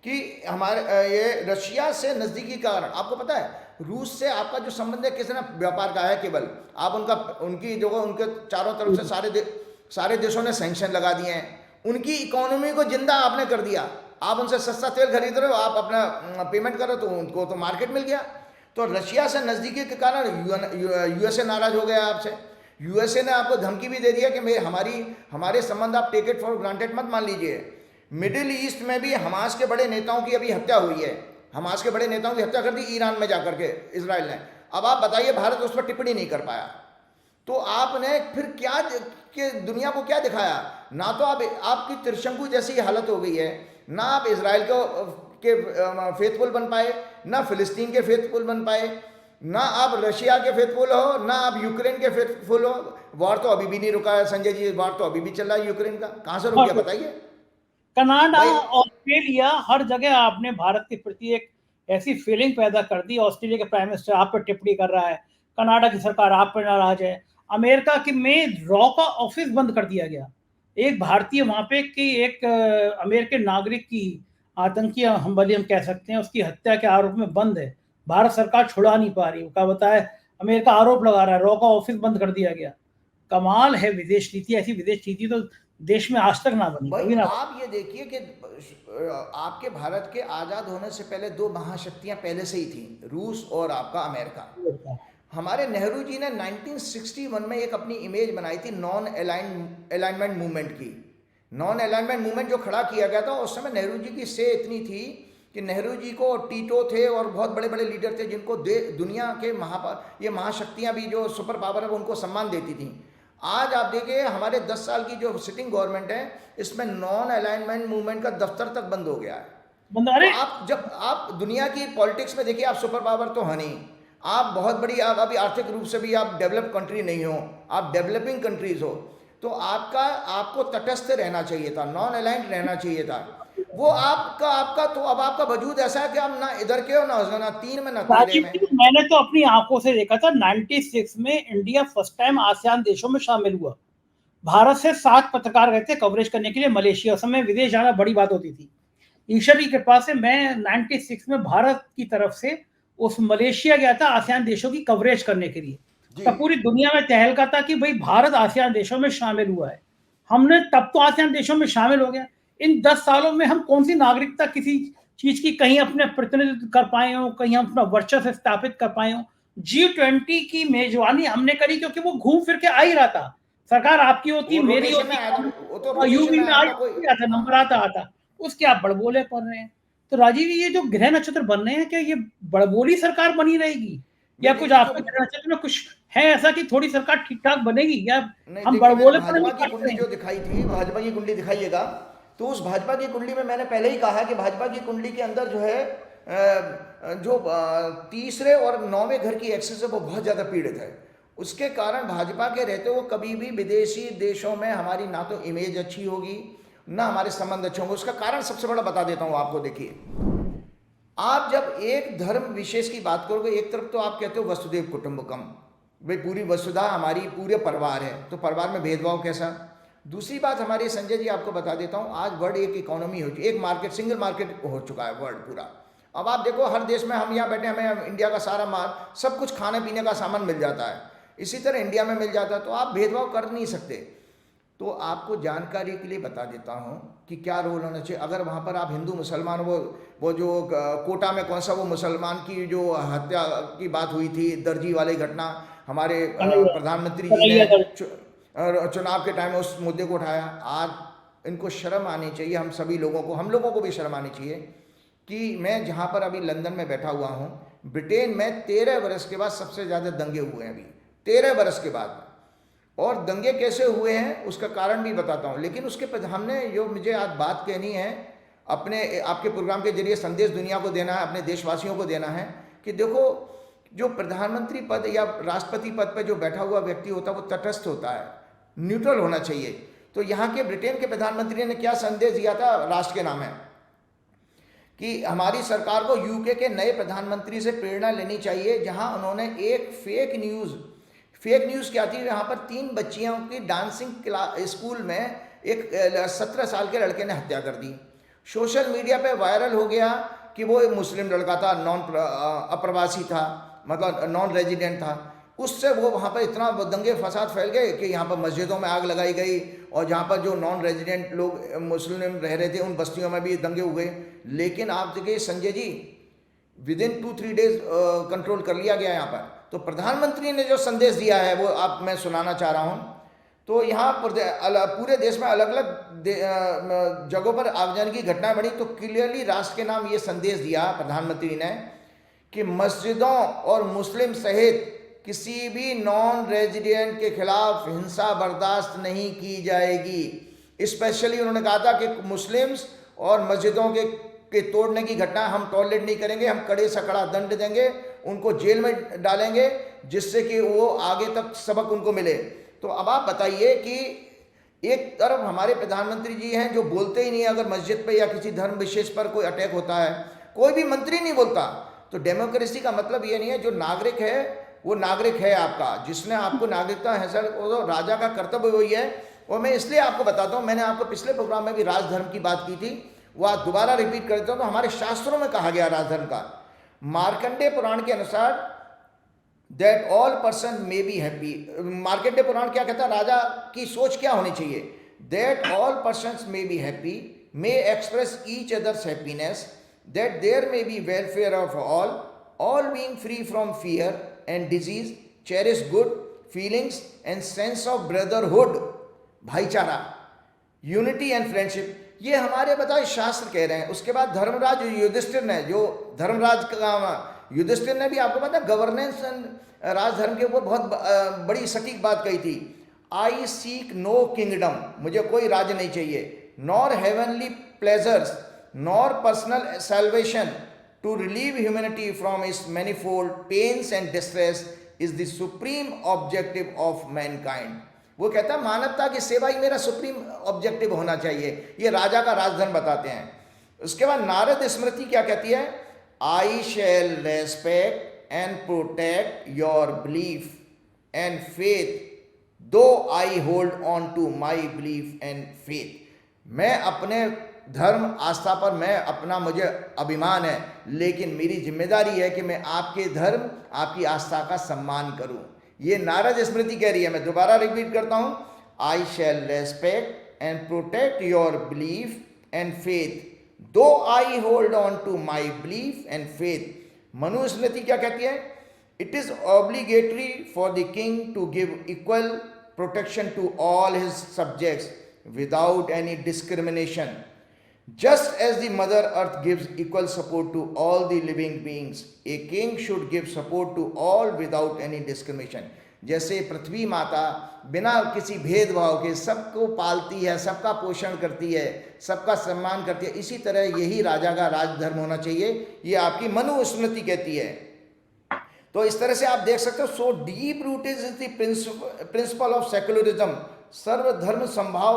कि हमारे ये रशिया से नज़दीकी के कारण, आपको पता है रूस से आपका जो संबंध है किसने व्यापार का है, केवल आप उनका, उनकी जो उनके चारों तरफ से सारे देशों ने सैंक्शन लगा दिए हैं, उनकी इकोनॉमी को जिंदा आपने कर दिया। आप उनसे सस्ता तेल खरीद रहे हो, आप अपना पेमेंट करो तो उनको तो मार्केट मिल गया। तो रशिया से नज़दीकी के कारण यूएसए नाराज हो गया आपसे। यूएसए ने आपको धमकी भी दे दिया कि हमारे संबंध आप टेक इट फॉर ग्रांटेड मत मान लीजिए। मिडिल ईस्ट में भी हमास के बड़े नेताओं की अभी हत्या हुई है, हमास के बड़े नेताओं की हत्या कर दी ईरान में जाकर के इजराइल ने। अब आप बताइए, भारत उस पर टिप्पणी नहीं कर पाया, तो आपने फिर क्या कि दुनिया को क्या दिखाया? ना तो आप, आपकी त्रिशंकु जैसी हालत हो गई है, ना आप इसराइल के फेथफुल बन पाए, ना फिलिस्तीन के फेथफुल बन पाए, ना आप रशिया के फेथफुल हो, ना आप यूक्रेन के फेथफुल हो। वॉर तो अभी भी नहीं रुका है संजय जी, वॉर तो अभी भी चल रहा है यूक्रेन का, कहां से रुक गया बताइए कनाडा, भाई। ऑस्ट्रेलिया, हर जगह आपने भारत के प्रति एक ऐसी फीलिंग पैदा कर दी। ऑस्ट्रेलिया के प्राइम मिनिस्टर आप पर टिप्पणी कर रहा है, कनाडा की सरकार आप पर नाराज है, अमेरिका की में रॉ का ऑफिस बंद कर दिया गया। एक भारतीय वहां पे कि एक अमेरिकन नागरिक की आतंकी हमले हम कह सकते हैं, उसकी हत्या के आरोप में बंद है। भारत सरकार छुड़ा नहीं पा रही, क्या बताए, अमेरिका आरोप लगा रहा है, रॉ का ऑफिस बंद कर दिया गया। कमाल है विदेश नीति। ऐसी विदेश नीति तो देश में आज तक ना बनी, भाई कभी ना आप ये देखिए कि आपके भारत के आज़ाद होने से पहले दो महाशक्तियां पहले से ही थी, रूस और आपका अमेरिका। बनी। हमारे नेहरू जी ने 1961 में एक अपनी इमेज बनाई थी नॉन अलाइनमेंट मूवमेंट की। नॉन अलाइनमेंट मूवमेंट जो खड़ा किया गया था, उस समय नेहरू जी की से इतनी थी कि नेहरू जी को टीटो थे और बहुत बड़े बड़े लीडर थे जिनको दुनिया के ये महाशक्तियां भी जो सुपर पावर है वो उनको सम्मान देती थी। आज आप देखिए हमारे 10 साल की जो सिटिंग गवर्नमेंट है, इसमें नॉन अलाइनमेंट मूवमेंट का दफ्तर तक बंद हो गया है। तो अरे आप जब आप दुनिया की पॉलिटिक्स में देखिए, आप सुपर पावर तो है नहीं, आप बहुत बड़ी, आप अभी आर्थिक रूप से भी आप डेवलप कंट्री नहीं हो, आप डेवलपिंग कंट्रीज हो, तो आपको तटस्थ रहना चाहिए था, नॉन अलाइंड रहना चाहिए था। वो आपका तो अब आपका वजूद ऐसा है कि आप ना इधर के हो, ना तीन में, ना तेरे राजीव में। जी, मैंने तो अपनी आंखों से देखा था 96 में इंडिया फर्स्ट टाइम आसियान देशों में शामिल हुआ। भारत से 7 पत्रकार गए थे कवरेज करने के लिए मलेशिया। उस समय विदेश जाना बड़ी बात होती थी। ईश्वर की कृपा से मैं 96 में भारत की तरफ से उस मलेशिया गया था आसियान देशों की कवरेज करने के लिए। जी तब पूरी दुनिया में तहलका था कि भाई भारत आसियान देशों में शामिल हुआ है। हमने तब तो आसियान देशों में शामिल हो गया। इन 10 सालों में हम कौन सी नागरिकता किसी चीज की कहीं अपने प्रतिनिधित्व कर पाए हो, कहीं हम अपना वर्चस्व स्थापित कर पाए हो। G20 की मेजबानी हमने करी क्योंकि वो घूम फिर के आ ही रहा था। सरकार आपकी होती, वो मेरी रोटेशन में होती, आया था, वो तो रोटेशन यूपी में में आया आज था कोई। आता नंबर हाँ आता उसके आप बड़बोले पड़ रहे हैं। तो राजीव जी, ये जो गृह नक्षत्र बन रहे हैं, क्या ये बड़बोली सरकार बनी रहेगी, या नहीं कुछ देखिए, जो आपके गृह नक्षत्र में कुछ है ऐसा कि थोड़ी सरकार ठीक ठाक बनेगी, या नहीं हम देखिए, मैंने बड़बोले पर भाजपा नहीं की काट कुंडली रहे जो हैं? दिखाई थी, भाजपा की कुंडली दिखाइएगा, तो उस भाजपा की कुंडली में मैंने पहले ही कहा कि भाजपा की कुंडली के अंदर जो है जो तीसरे और 9वें घर की एक्सेस है वो बहुत ज़्यादा पीड़ित है। उसके कारण भाजपा के रहते हुए कभी भी विदेशी देशों में हमारी ना तो इमेज अच्छी होगी, ना हमारे संबंध अच्छे होंगे। उसका कारण सबसे बड़ा बता देता हूँ आपको। देखिए, आप जब एक धर्म विशेष की बात करोगे, एक तरफ तो आप कहते हो वसुदेव कुटुंबकम, भाई पूरी वसुधा हमारी पूरे परिवार है, तो परिवार में भेदभाव कैसा? दूसरी बात हमारी संजय जी आपको बता देता हूँ, आज वर्ल्ड एक इकोनॉमी हो चुकी, एक मार्केट, सिंगल मार्केट हो चुका है वर्ल्ड पूरा। अब आप देखो हर देश में, हम यहाँ बैठे, हमें इंडिया का सारा माल, सब कुछ खाने पीने का सामान मिल जाता है, इसी तरह इंडिया में मिल जाता है, तो आप भेदभाव कर नहीं सकते। तो आपको जानकारी के लिए बता देता हूँ कि क्या रोल होना चाहिए। अगर वहाँ पर आप हिंदू मुसलमान, वो जो कोटा में कौन सा वो मुसलमान की जो हत्या की बात हुई थी, दर्जी वाली घटना, हमारे कन्हैया प्रधानमंत्री जी ने कन्हैया दर चुनाव के टाइम में उस मुद्दे को उठाया। आज इनको शर्म आनी चाहिए, हम सभी लोगों को, हम लोगों को भी शर्म आनी चाहिए कि मैं जहाँ पर अभी लंदन में बैठा हुआ हूँ, ब्रिटेन में 13 वर्ष के बाद सबसे ज़्यादा दंगे हुए हैं, अभी 13 वर्ष के बाद। और दंगे कैसे हुए हैं उसका कारण भी बताता हूँ, लेकिन उसके हमने जो मुझे आज बात कहनी है, अपने आपके प्रोग्राम के जरिए संदेश दुनिया को देना है, अपने देशवासियों को देना है कि देखो, जो प्रधानमंत्री पद या राष्ट्रपति पद पर जो बैठा हुआ व्यक्ति होता है वो तटस्थ होता है, न्यूट्रल होना चाहिए। तो यहाँ के ब्रिटेन के प्रधानमंत्री ने क्या संदेश दिया था राष्ट्र के नाम है कि हमारी सरकार को यूके के नए प्रधानमंत्री से प्रेरणा लेनी चाहिए, जहां उन्होंने एक फेक न्यूज़ क्या थी, यहाँ पर 3 बच्चियों की डांसिंग स्कूल में एक 17 साल के लड़के ने हत्या कर दी। सोशल मीडिया पे वायरल हो गया कि वो एक मुस्लिम लड़का था, अप्रवासी था, मतलब नॉन रेजिडेंट था। उससे वो वहाँ पर इतना दंगे फसाद फैल गए कि यहाँ पर मस्जिदों में आग लगाई गई, और जहाँ पर जो नॉन रेजिडेंट लोग मुस्लिम रह रहे थे उन बस्तियों में भी दंगे हुए। लेकिन आप देखिए Sanjay ji, with in 2-3 days control कर लिया गया यहाँ पर। तो प्रधानमंत्री ने जो संदेश दिया है वो मैं सुनाना चाह रहा हूँ। तो यहाँ पूरे देश में अलग अलग जगहों पर आगजनी की घटनाएं बढ़ी, तो क्लियरली राष्ट्र के नाम ये संदेश दिया प्रधानमंत्री ने कि मस्जिदों और मुस्लिम सहित किसी भी नॉन रेजिडेंट के खिलाफ हिंसा बर्दाश्त नहीं की जाएगी। स्पेशली उन्होंने कहा था कि मुस्लिम्स और मस्जिदों के तोड़ने की घटना हम टॉलरेट नहीं करेंगे, हम कड़े से कड़ा दंड देंगे, उनको जेल में डालेंगे, जिससे कि वो आगे तक सबक उनको मिले। तो अब आप बताइए कि एक तरफ हमारे प्रधानमंत्री जी हैं जो बोलते ही नहीं, अगर मस्जिद पे या किसी धर्म विशेष पर कोई अटैक होता है कोई भी मंत्री नहीं बोलता। तो डेमोक्रेसी का मतलब ये नहीं है, जो नागरिक है वो नागरिक है आपका, जिसने आपको नागरिकता हासिल, तो राजा का कर्तव्य वही है। और मैं इसलिए आपको बताता हूँ, मैंने आपको पिछले प्रोग्राम में भी राजधर्म की बात की थी, वो आज दोबारा रिपीट कर देता हूँ। तो हमारे शास्त्रों में कहा गया राजधर्म का, मार्कंडेय पुराण के अनुसार that all person may be happy. Markandeya Purana क्या कहता है, राजा की सोच क्या होनी चाहिए, that all person may be happy, may express each others happiness, that there may be welfare of all being free from fear and disease, cherish good feelings and sense of brotherhood, भाईचारा, unity and friendship. ये हमारे बताए शास्त्र कह रहे हैं। उसके बाद धर्मराज युधिष्ठिर ने, जो धर्मराज का युधिष्ठिर ने भी आपको पता गवर्नेंस एंड राजधर्म के ऊपर बहुत बड़ी सटीक बात कही थी। आई सीक नो किंगडम, मुझे कोई राज नहीं चाहिए, nor heavenly pleasures nor personal salvation, to relieve humanity from its manifold pains and distress is the supreme objective of mankind। वो कहता है मानवता की सेवा ही मेरा सुप्रीम ऑब्जेक्टिव होना चाहिए। ये राजा का राजधर्म बताते हैं। उसके बाद नारद स्मृति क्या कहती है, I shall respect and protect your belief and faith though I hold on to my belief and faith. मैं अपने धर्म आस्था पर मुझे अभिमान है, लेकिन मेरी जिम्मेदारी है कि मैं आपके धर्म आपकी आस्था का सम्मान करूं। ये नारद स्मृति कह रही है। मैं दोबारा रिपीट करता हूं, I shall respect and protect your belief and faith though I hold on to my belief and faith. Manu Smriti क्या कहती है, it is obligatory for the king to give equal protection to all his subjects without any discrimination, just as the mother earth gives equal support to all the living beings, a king should give support to all without any discrimination। जैसे पृथ्वी माता बिना किसी भेदभाव के सबको पालती है, सबका पोषण करती है, सबका सम्मान करती है, इसी तरह यही राजा का राजधर्म होना चाहिए। ये आपकी मनु स्मृति कहती है। तो इस तरह से आप देख सकते हो, so deep rooted is the principle of secularism, सर्वधर्म संभाव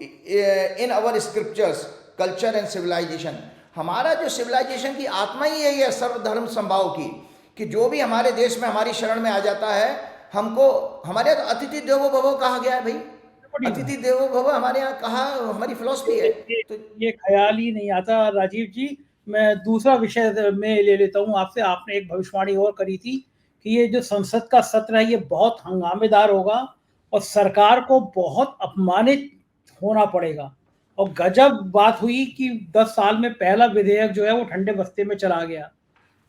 इन अवर स्क्रिप्चर्स, कल्चर एंड सिविलाइजेशन। हमारा जो सिविलाइजेशन की आत्मा ही यही है सर्वधर्म संभाव की, कि जो भी हमारे देश में हमारी शरण में आ जाता है, हमको हमारे यहाँ तो अतिथि देवो भव कहा गया है भाई, अतिथि देवो भव हमारे यहाँ कहा, हमारी फिलॉसफी है। तो ये ख्याल ही नहीं आता राजीव जी। मैं दूसरा विषय में ले लेता हूँ आपसे। आपने एक भविष्यवाणी और करी थी कि ये जो संसद का सत्र है ये बहुत हंगामेदार होगा और सरकार को बहुत अपमानित होना पड़ेगा। और गजब बात हुई कि 10 साल में पहला विधेयक जो है वो ठंडे बस्ते में चला गया।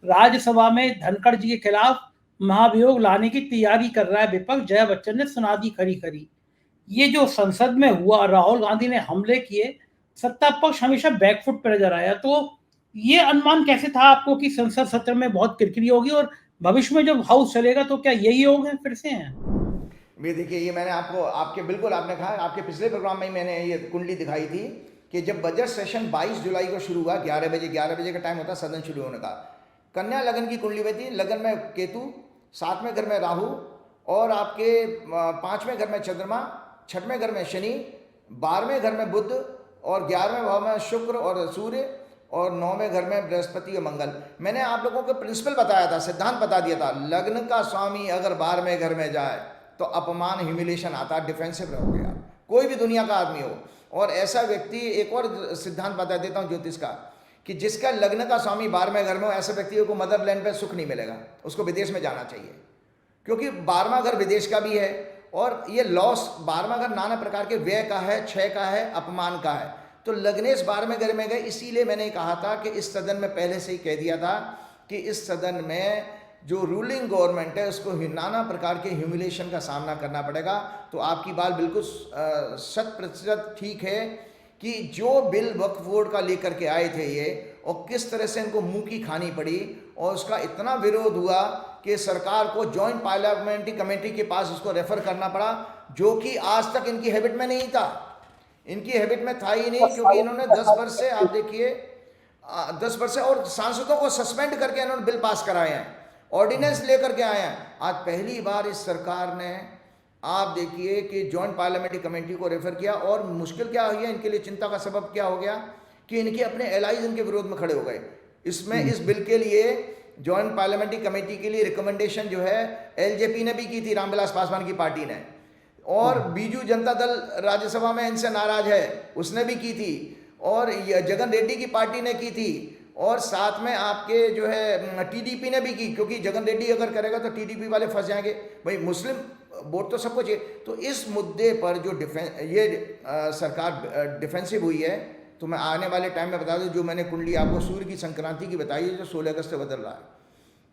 राज्यसभा में धनखड़ जी के खिलाफ महाभियोग लाने की तैयारी कर रहा है विपक्ष। जया बच्चन ने सुना दी खरी खरी। ये जो संसद में हुआ, राहुल गांधी ने हमले किए, सत्ता पक्ष हमेशा बैकफुट पर नजर आया। तो ये अनुमान कैसे था आपको कि संसद सत्र में बहुत किरकिरी होगी और भविष्य में जब हाउस चलेगा तो क्या यही योग है फिर से हैं? भी देखिए, ये मैंने आपको बिल्कुल आपने कहा, आपके पिछले प्रोग्राम में ही मैंने ये कुंडली दिखाई थी कि जब बजट सेशन 22 जुलाई को शुरू हुआ, 11 बजे का टाइम होता सदन शुरू होने का, कन्या लगन की कुंडली में थी, लगन में केतु, 7वें घर में राहु, और आपके 5वें घर में चंद्रमा, 6वें घर में शनि, 12वें घर में बुध, और 11वें भाव में शुक्र और सूर्य, और 9वें घर में बृहस्पति और मंगल। मैंने आप लोगों को प्रिंसिपल बताया था, सिद्धांत बता दिया था, लग्न का स्वामी अगर 12वें घर में जाए तो अपमान, ह्यूमिलेशन आता, डिफेंसिव रहोगे आप, कोई भी दुनिया का आदमी हो। और ऐसा व्यक्ति, एक और सिद्धांत बता देता हूँ ज्योतिष का, कि जिसका लग्न का स्वामी 12वें घर में हो, ऐसे व्यक्ति को मदरलैंड पे सुख नहीं मिलेगा, उसको विदेश में जाना चाहिए, क्योंकि 12वां घर विदेश का भी है, और ये लॉस, 12वां घर नाना प्रकार के व्यय का है, क्षय का है, अपमान का है। तो लग्नेश 12वें घर में गए, इसीलिए मैंने कहा था कि इस सदन में पहले से ही कह दिया था कि इस सदन में जो रूलिंग गवर्नमेंट है उसको नाना प्रकार के ह्यूमिलेशन का सामना करना पड़ेगा। तो आपकी बात बिल्कुल 100% ठीक है कि जो बिल वक्फ बोर्ड का लेकर के आए थे ये, और किस तरह से इनको मुंह की खानी पड़ी, और उसका इतना विरोध हुआ कि सरकार को जॉइंट पार्लियामेंट्री कमेटी के पास उसको रेफर करना पड़ा, जो कि आज तक इनकी हैबिट में नहीं था, इनकी हैबिट में था ही नहीं, क्योंकि इन्होंने 10 वर्ष से, आप देखिए 10 वर्ष से, और सांसदों को सस्पेंड करके इन्होंने बिल पास कराए हैं, ऑर्डिनेंस लेकर के आए हैं। आज पहली बार इस सरकार ने, आप देखिए कि जॉइंट पार्लियामेंट्री कमेटी को रेफर किया, और मुश्किल क्या हुई है इनके लिए, चिंता का सबब क्या हो गया कि इनके अपने एलाइज इनके विरोध में खड़े हो गए। इसमें इस बिल के लिए जॉइंट पार्लियामेंट्री कमेटी के लिए रिकमेंडेशन जो है एलजेपी ने भी की थी, रामविलास पासवान की पार्टी ने, और बीजू जनता दल राज्यसभा में इनसे नाराज है, उसने भी की थी, और जगन रेड्डी की पार्टी ने की थी, और साथ में आपके जो है टीडीपी ने भी की, क्योंकि जगन रेड्डी अगर करेगा तो टीडीपी वाले फंस जाएंगे, भाई मुस्लिम वोट तो सबको चाहिए। तो इस मुद्दे पर जो सरकार डिफेंसिव हुई है, तो मैं आने वाले टाइम में बता दूं, जो मैंने कुंडली आपको सूर्य की संक्रांति की बताई है, जो 16 अगस्त से बदल रहा है,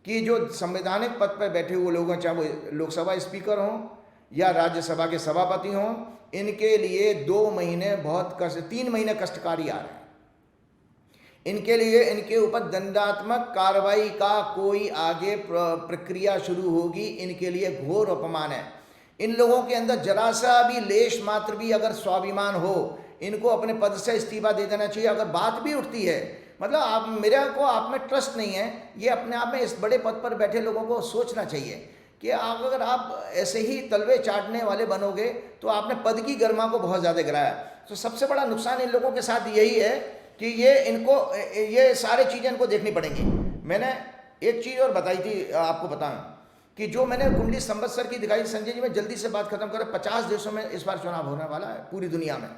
कि जो संवैधानिक पद पर बैठे हुए लोग हैं, चाहे वो लोकसभा स्पीकर हों या राज्यसभा के सभापति हों, इनके लिए 2 महीने बहुत कष्ट, 3 महीने कष्टकारी आ रहे हैं। इनके लिए, इनके ऊपर दंडात्मक कार्रवाई का कोई आगे प्रक्रिया शुरू होगी, इनके लिए घोर अपमान है। इन लोगों के अंदर जरा सा भी लेश मात्र भी अगर स्वाभिमान हो, इनको अपने पद से इस्तीफा दे देना चाहिए। अगर बात भी उठती है, मतलब आप, मेरे को आप में ट्रस्ट नहीं है, ये अपने आप में इस बड़े पद पर बैठे लोगों को सोचना चाहिए कि अगर आप ऐसे ही तलवे चाटने वाले बनोगे तो आपने पद की गरिमा को बहुत ज़्यादा गिराया। तो सबसे बड़ा नुकसान इन लोगों के साथ यही है कि ये सारी चीज़ें इनको देखनी पड़ेंगी। मैंने एक चीज़ और बताई थी आपको, बताऊं कि जो मैंने कुंडली संवत्सर की दिखाई, संजय जी मैं जल्दी से बात खत्म करें, 50 देशों में इस बार चुनाव होने वाला है पूरी दुनिया में।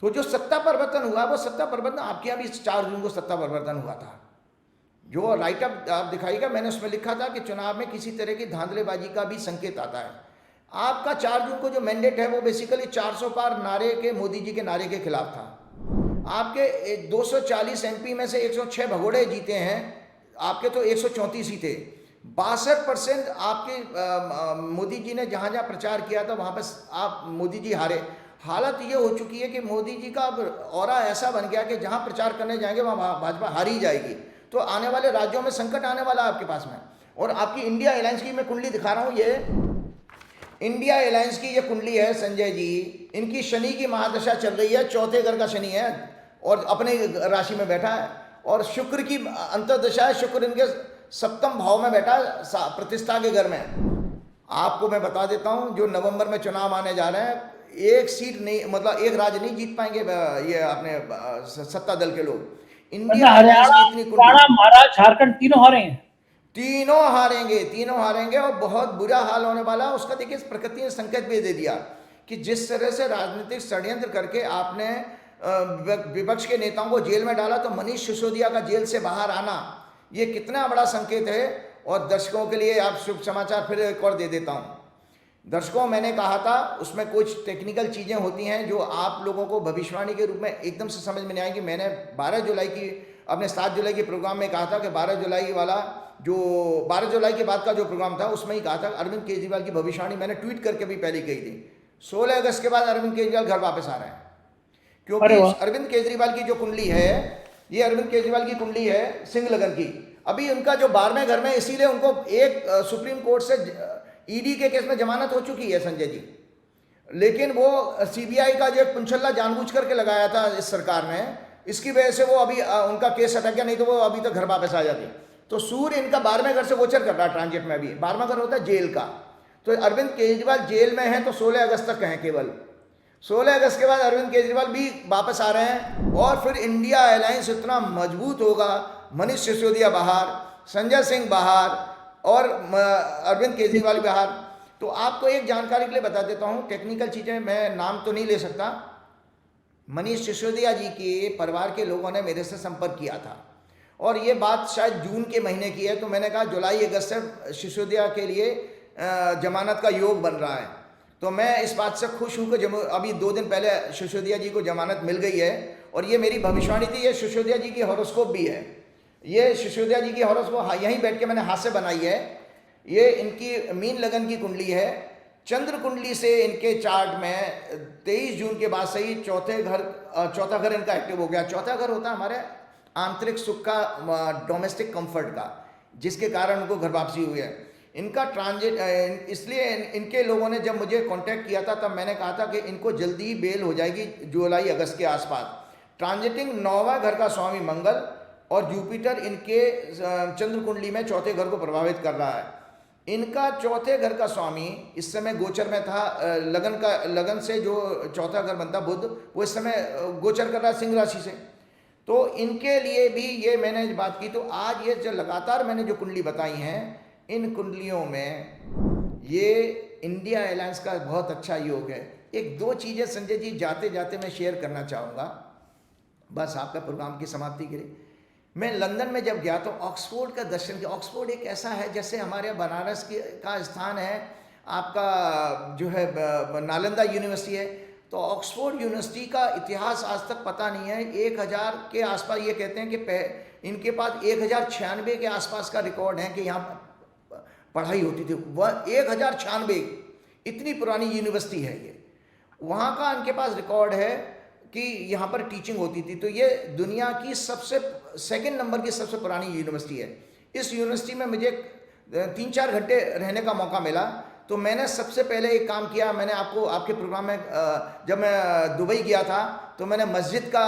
तो जो सत्ता परिवर्तन हुआ, वो सत्ता परिवर्तन आपके यहाँ भी 4 जून को सत्ता परिवर्तन हुआ था। जो राइटअप आप दिखाइएगा, मैंने उसमें लिखा था कि चुनाव में किसी तरह की धांधलेबाजी का भी संकेत आता है। आपका 4 जून को जो मैंडेट है वो बेसिकली 400 पार नारे के, मोदी जी के नारे के खिलाफ था। आपके 240 एमपी में से 106 भगोड़े जीते हैं, आपके तो 134 ही थे। 62% आपके मोदी जी ने जहाँ जहाँ प्रचार किया था वहाँ पर आप मोदी जी हारे। हालत ये हो चुकी है कि मोदी जी का ऑरा ऐसा बन गया कि जहाँ प्रचार करने जाएंगे वहाँ भाजपा हार ही जाएगी। तो आने वाले राज्यों में संकट आने वाला है आपके पास में। और आपकी इंडिया अलायंस की मैं कुंडली दिखा रहा हूँ, ये इंडिया अलायंस की ये कुंडली है संजय जी। इनकी शनि की महादशा चल रही है, 4थे घर का शनि है और अपने राशि में बैठा है, और शुक्र की अंतर्दशा है, शुक्र इनके 7म भाव में बैठा है, प्रतिष्ठा के घर में। आपको मैं बता देता हूँ, जो नवंबर में चुनाव आने जा रहे हैं, एक सीट नहीं, मतलब एक राज्य नहीं जीत पाएंगे ये अपने सत्ता दल के लोग। इंडिया हरियाणा, महाराष्ट्र, झारखंड तीनों हारे हैं, तीनों हारेंगे और बहुत बुरा हाल होने वाला है उसका। देखिए, प्रकृति ने संकेत भी दे दिया कि जिस तरह से राजनीतिक षड्यंत्र करके आपने विपक्ष के नेताओं को जेल में डाला, तो मनीष सिसोदिया का जेल से बाहर आना ये कितना बड़ा संकेत है। और दर्शकों के लिए आप शुभ समाचार फिर एक और दे देता हूँ। दर्शकों, मैंने कहा था उसमें कुछ टेक्निकल चीज़ें होती हैं जो आप लोगों को भविष्यवाणी के रूप में एकदम से समझ में नहीं आएगी। मैंने 12 जुलाई की, अपने 7 जुलाई के प्रोग्राम में कहा था कि 12 जुलाई वाला, जो 12 जुलाई के बाद का जो प्रोग्राम था उसमें ही कहा था अरविंद केजरीवाल की भविष्यवाणी मैंने ट्वीट करके भी पहले कही थी। 16 अगस्त के बाद अरविंद केजरीवाल घर वापस आ रहे हैं, क्योंकि अरविंद केजरीवाल की जो कुंडली है, ये अरविंद केजरीवाल की कुंडली है सिंह लगन की। अभी उनका जो 12वें घर में, इसीलिए उनको एक सुप्रीम कोर्ट से ईडी के केस में जमानत हो चुकी है संजय जी। लेकिन वो सीबीआई का जो एक पुंछल्ला जानबूझ करके लगाया था इस सरकार ने, इसकी वजह से वो अभी उनका केस हटा गया, नहीं तो वो अभी तक घर वापस आ जाते। तो सूर्य इनका 12वें घर से गोचर कर रहा है ट्रांजिट में। अभी 12वां घर होता है जेल का। तो अरविंद केजरीवाल जेल में हैं तो 16 अगस्त तक हैं केवल। 16 अगस्त के बाद अरविंद केजरीवाल भी वापस आ रहे हैं और फिर इंडिया अलायंस इतना मजबूत होगा, मनीष सिसोदिया बाहर, संजय सिंह बाहर और अरविंद केजरीवाल बाहर। तो आपको एक जानकारी के लिए बता देता हूँ, टेक्निकल चीज़ें मैं नाम तो नहीं ले सकता। मनीष सिसोदिया जी के परिवार के लोगों ने मेरे से संपर्क किया था और ये बात शायद जून के महीने की है। तो मैंने कहा जुलाई अगस्त से सिसोदिया के लिए जमानत का योग बन रहा है। तो मैं इस बात से खुश हूँ कि अभी 2 दिन पहले सिसोदिया जी को जमानत मिल गई है। और ये मेरी भविष्यवाणी थी, ये सिसोदिया जी की हॉरोस्कोप भी है। ये सिसोदिया जी की हॉरोस्कोप यहीं बैठ के मैंने हाथ से बनाई है। ये इनकी मीन लगन की कुंडली है। चंद्र कुंडली से इनके चार्ट में 23 जून के बाद से ही चौथा घर इनका एक्टिव हो गया। चौथा घर होता है हमारे आंतरिक सुख का, डोमेस्टिक कंफर्ट का, जिसके कारण उनको घर वापसी हुई है। इनका ट्रांजिट, इसलिए इनके लोगों ने जब मुझे कांटेक्ट किया था तब मैंने कहा था कि इनको जल्दी ही बेल हो जाएगी जुलाई अगस्त के आसपास। ट्रांजिटिंग 9वां घर का स्वामी मंगल और जुपिटर इनके चंद्र कुंडली में चौथे घर को प्रभावित कर रहा है। इनका चौथे घर का स्वामी इस समय गोचर में था, लगन से जो चौथा घर बनता बुध, वो इस समय गोचर कर रहा है सिंह राशि से। तो इनके लिए भी ये मैंने बात की। तो आज ये जो लगातार मैंने जो कुंडली बताई हैं, इन कुंडलियों में ये इंडिया अलायंस का बहुत अच्छा योग है। एक 2 चीज़ें संजय जी जाते जाते मैं शेयर करना चाहूँगा, बस आपका प्रोग्राम की समाप्ति के लिए। मैं लंदन में जब गया तो ऑक्सफोर्ड का दर्शन किया। ऑक्सफोर्ड एक ऐसा है जैसे हमारे बनारस का स्थान है आपका जो है नालंदा यूनिवर्सिटी है। तो ऑक्सफोर्ड यूनिवर्सिटी का इतिहास आज तक पता नहीं है। 1000 के आसपास ये कहते हैं कि इनके पास 1096 के आसपास का रिकॉर्ड है कि यहाँ पढ़ाई होती थी। वह 1096 इतनी पुरानी यूनिवर्सिटी है ये। वहाँ का इनके पास रिकॉर्ड है कि यहाँ पर टीचिंग होती थी। तो ये दुनिया की सेकंड नंबर की सबसे पुरानी यूनिवर्सिटी है। इस यूनिवर्सिटी में मुझे 3-4 घंटे रहने का मौका मिला। तो मैंने सबसे पहले एक काम किया, मैंने आपके प्रोग्राम में जब मैं दुबई गया था तो मैंने मस्जिद का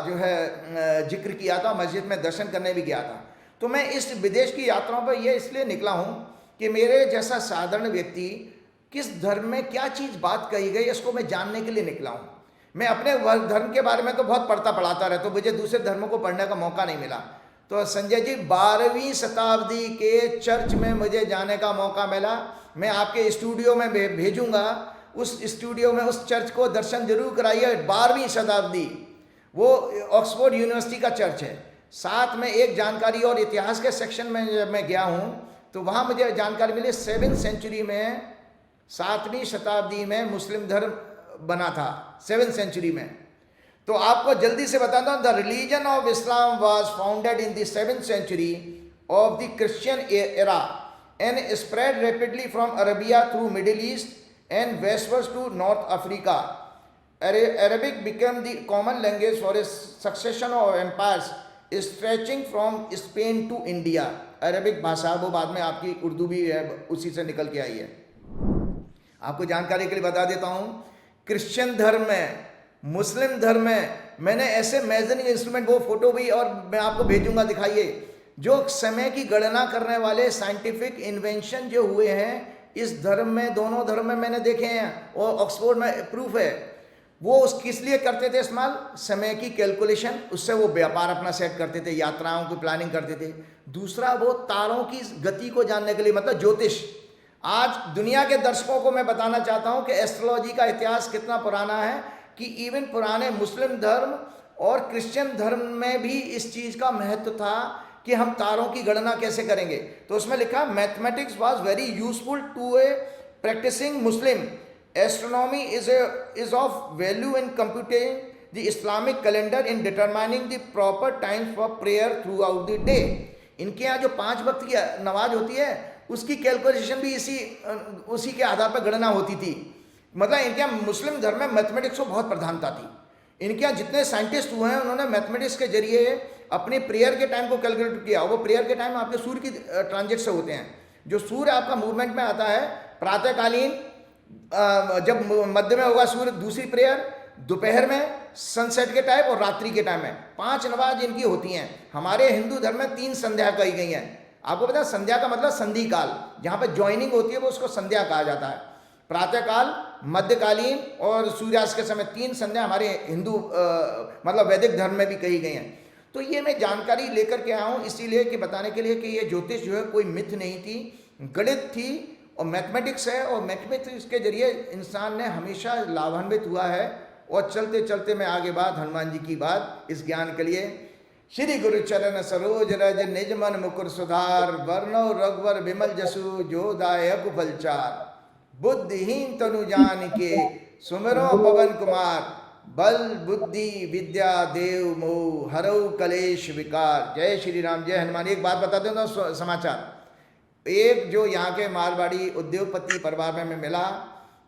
जो है जिक्र किया था, मस्जिद में दर्शन करने भी गया था। तो मैं इस विदेश की यात्राओं पर ये इसलिए निकला हूँ कि मेरे जैसा साधारण व्यक्ति किस धर्म में क्या चीज़ बात कही गई इसको मैं जानने के लिए निकला हूँ। मैं अपने धर्म के बारे में तो बहुत पढ़ता पढ़ाता रहता हूँ, मुझे दूसरे धर्मों को पढ़ने का मौका नहीं मिला। तो संजय जी 12वीं शताब्दी के चर्च में मुझे जाने का मौका मिला। मैं आपके स्टूडियो में भेजूंगा, उस स्टूडियो में उस चर्च को दर्शन जरूर कराइए। 12वीं शताब्दी, वो ऑक्सफोर्ड यूनिवर्सिटी का चर्च है। साथ में एक जानकारी और इतिहास के सेक्शन में जब मैं गया हूँ तो वहाँ मुझे जानकारी मिली 7वीं सेंचुरी में, 7वीं शताब्दी में मुस्लिम धर्म बना था 7वीं सेंचुरी में। तो आपको जल्दी से बताता हूँ, the religion of Islam was founded in the 7वीं century of the Christian era and spread rapidly from Arabia through Middle East and westwards to North Africa. Arabic became the common language for a succession of empires stretching from Spain to India। Arabic भाषा वो बाद में आपकी उर्दू भी है, उसी से निकल के आई है। आपको जानकारी के लिए बता देता हूँ, क्रिश्चियन धर्म में, मुस्लिम धर्म में मैंने ऐसे मेजरिंग इंस्ट्रूमेंट, वो फोटो भी और मैं आपको भेजूंगा, दिखाइए, जो समय की गणना करने वाले साइंटिफिक इन्वेंशन जो हुए हैं इस धर्म में, दोनों धर्म में मैंने देखे हैं और ऑक्सफोर्ड में प्रूफ है। वो किस लिए करते थे इस्तेमाल? समय की कैलकुलेशन, उससे वो व्यापार अपना सेट करते थे, यात्राओं की प्लानिंग करते थे। दूसरा वो तारों की गति को जानने के लिए, मतलब ज्योतिष। आज दुनिया के दर्शकों को मैं बताना चाहता हूं कि एस्ट्रोलॉजी का इतिहास कितना पुराना है, कि इवन पुराने मुस्लिम धर्म और क्रिश्चियन धर्म में भी इस चीज़ का महत्व था कि हम तारों की गणना कैसे करेंगे। तो उसमें लिखा, mathematics was very useful to a practising Muslim. Astronomy is of value in computing the Islamic calendar in determining the proper times for prayer throughout the day। इनके यहाँ जो 5 वक्त की नमाज होती है उसकी कैलकुलेशन भी उसी के आधार पर गणना होती थी। मतलब इनके यहाँ मुस्लिम धर्म में मैथमेटिक्स को बहुत प्रधानता थी। इनके यहाँ जितने साइंटिस्ट हुए हैं उन्होंने मैथमेटिक्स के जरिए अपने प्रेयर के टाइम को कैलकुलेट किया। वो प्रेयर के टाइम आपके सूर्य की ट्रांजिट से होते हैं। जो सूर्य आपका मूवमेंट में आता है प्रातःकालीन जब मध्य में होगा सूर्य, दूसरी प्रेयर दोपहर में सनसेट के टाइम और रात्रि के टाइम में 5 नमाज इनकी होती हैं। हमारे हिंदू धर्म में 3 संध्या कही गई हैं। आपको पता है संध्या का मतलब संधि काल, जहाँ पे ज्वाइनिंग होती है वो उसको संध्या कहा जाता है। प्रातःकाल, मध्यकालीन और सूर्यास्त के समय 3 संध्या हमारे हिंदू मतलब वैदिक धर्म में भी कही गई हैं। तो ये मैं जानकारी लेकर के आया हूँ इसीलिए कि बताने के लिए कि ये ज्योतिष जो है कोई मिथ नहीं थी, गणित थी और मैथमेटिक्स है, और मैथमेटिक्स के जरिए इंसान ने हमेशा लाभान्वित हुआ है। और चलते चलते मैं आगे बात हनुमान जी की बात इस ज्ञान के लिए। श्री गुरु चरण सरोज रज निज मन मुकुर सुधार, वर्णो रघुवर विमल जसु जो दायक फलचार। बुद्धिहीन तनु जान के सुमिरो पवन कुमार, बल बुद्धि विद्या देव मोह हरऊ कलेश विकार। जय श्री राम, जय हनुमान। एक बात बता दें तो समाचार, एक जो यहाँ के मारवाड़ी उद्योगपति परिवार में मैं मिला,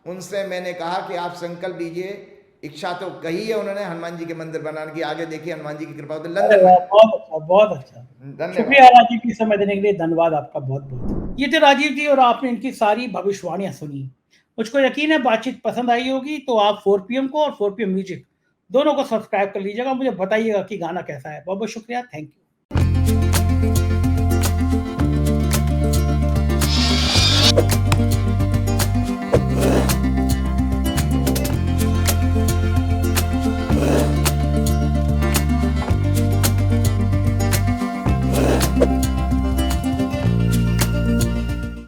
उनसे मैंने कहा कि आप संकल्प लीजिए, इच्छा तो कही है उन्होंने हनुमान जी के मंदिर बनाने की, आगे देखिए हनुमान जी की कृपा होती है। लंदन में। बहुत अच्छा, बहुत अच्छा। धन्यवाद। शुक्रिया राजीव जी, समय देने के लिए धन्यवाद आपका बहुत बहुत। ये थे राजीव जी और आपने इनकी सारी भविष्यवाणियां सुनी। मुझको यकीन है बातचीत पसंद आई होगी, तो आप 4 PM को और 4 PM म्यूजिक दोनों को सब्सक्राइब कर लीजिएगा। मुझे बताइएगा कि गाना कैसा है। बहुत बहुत शुक्रिया, थैंक यू।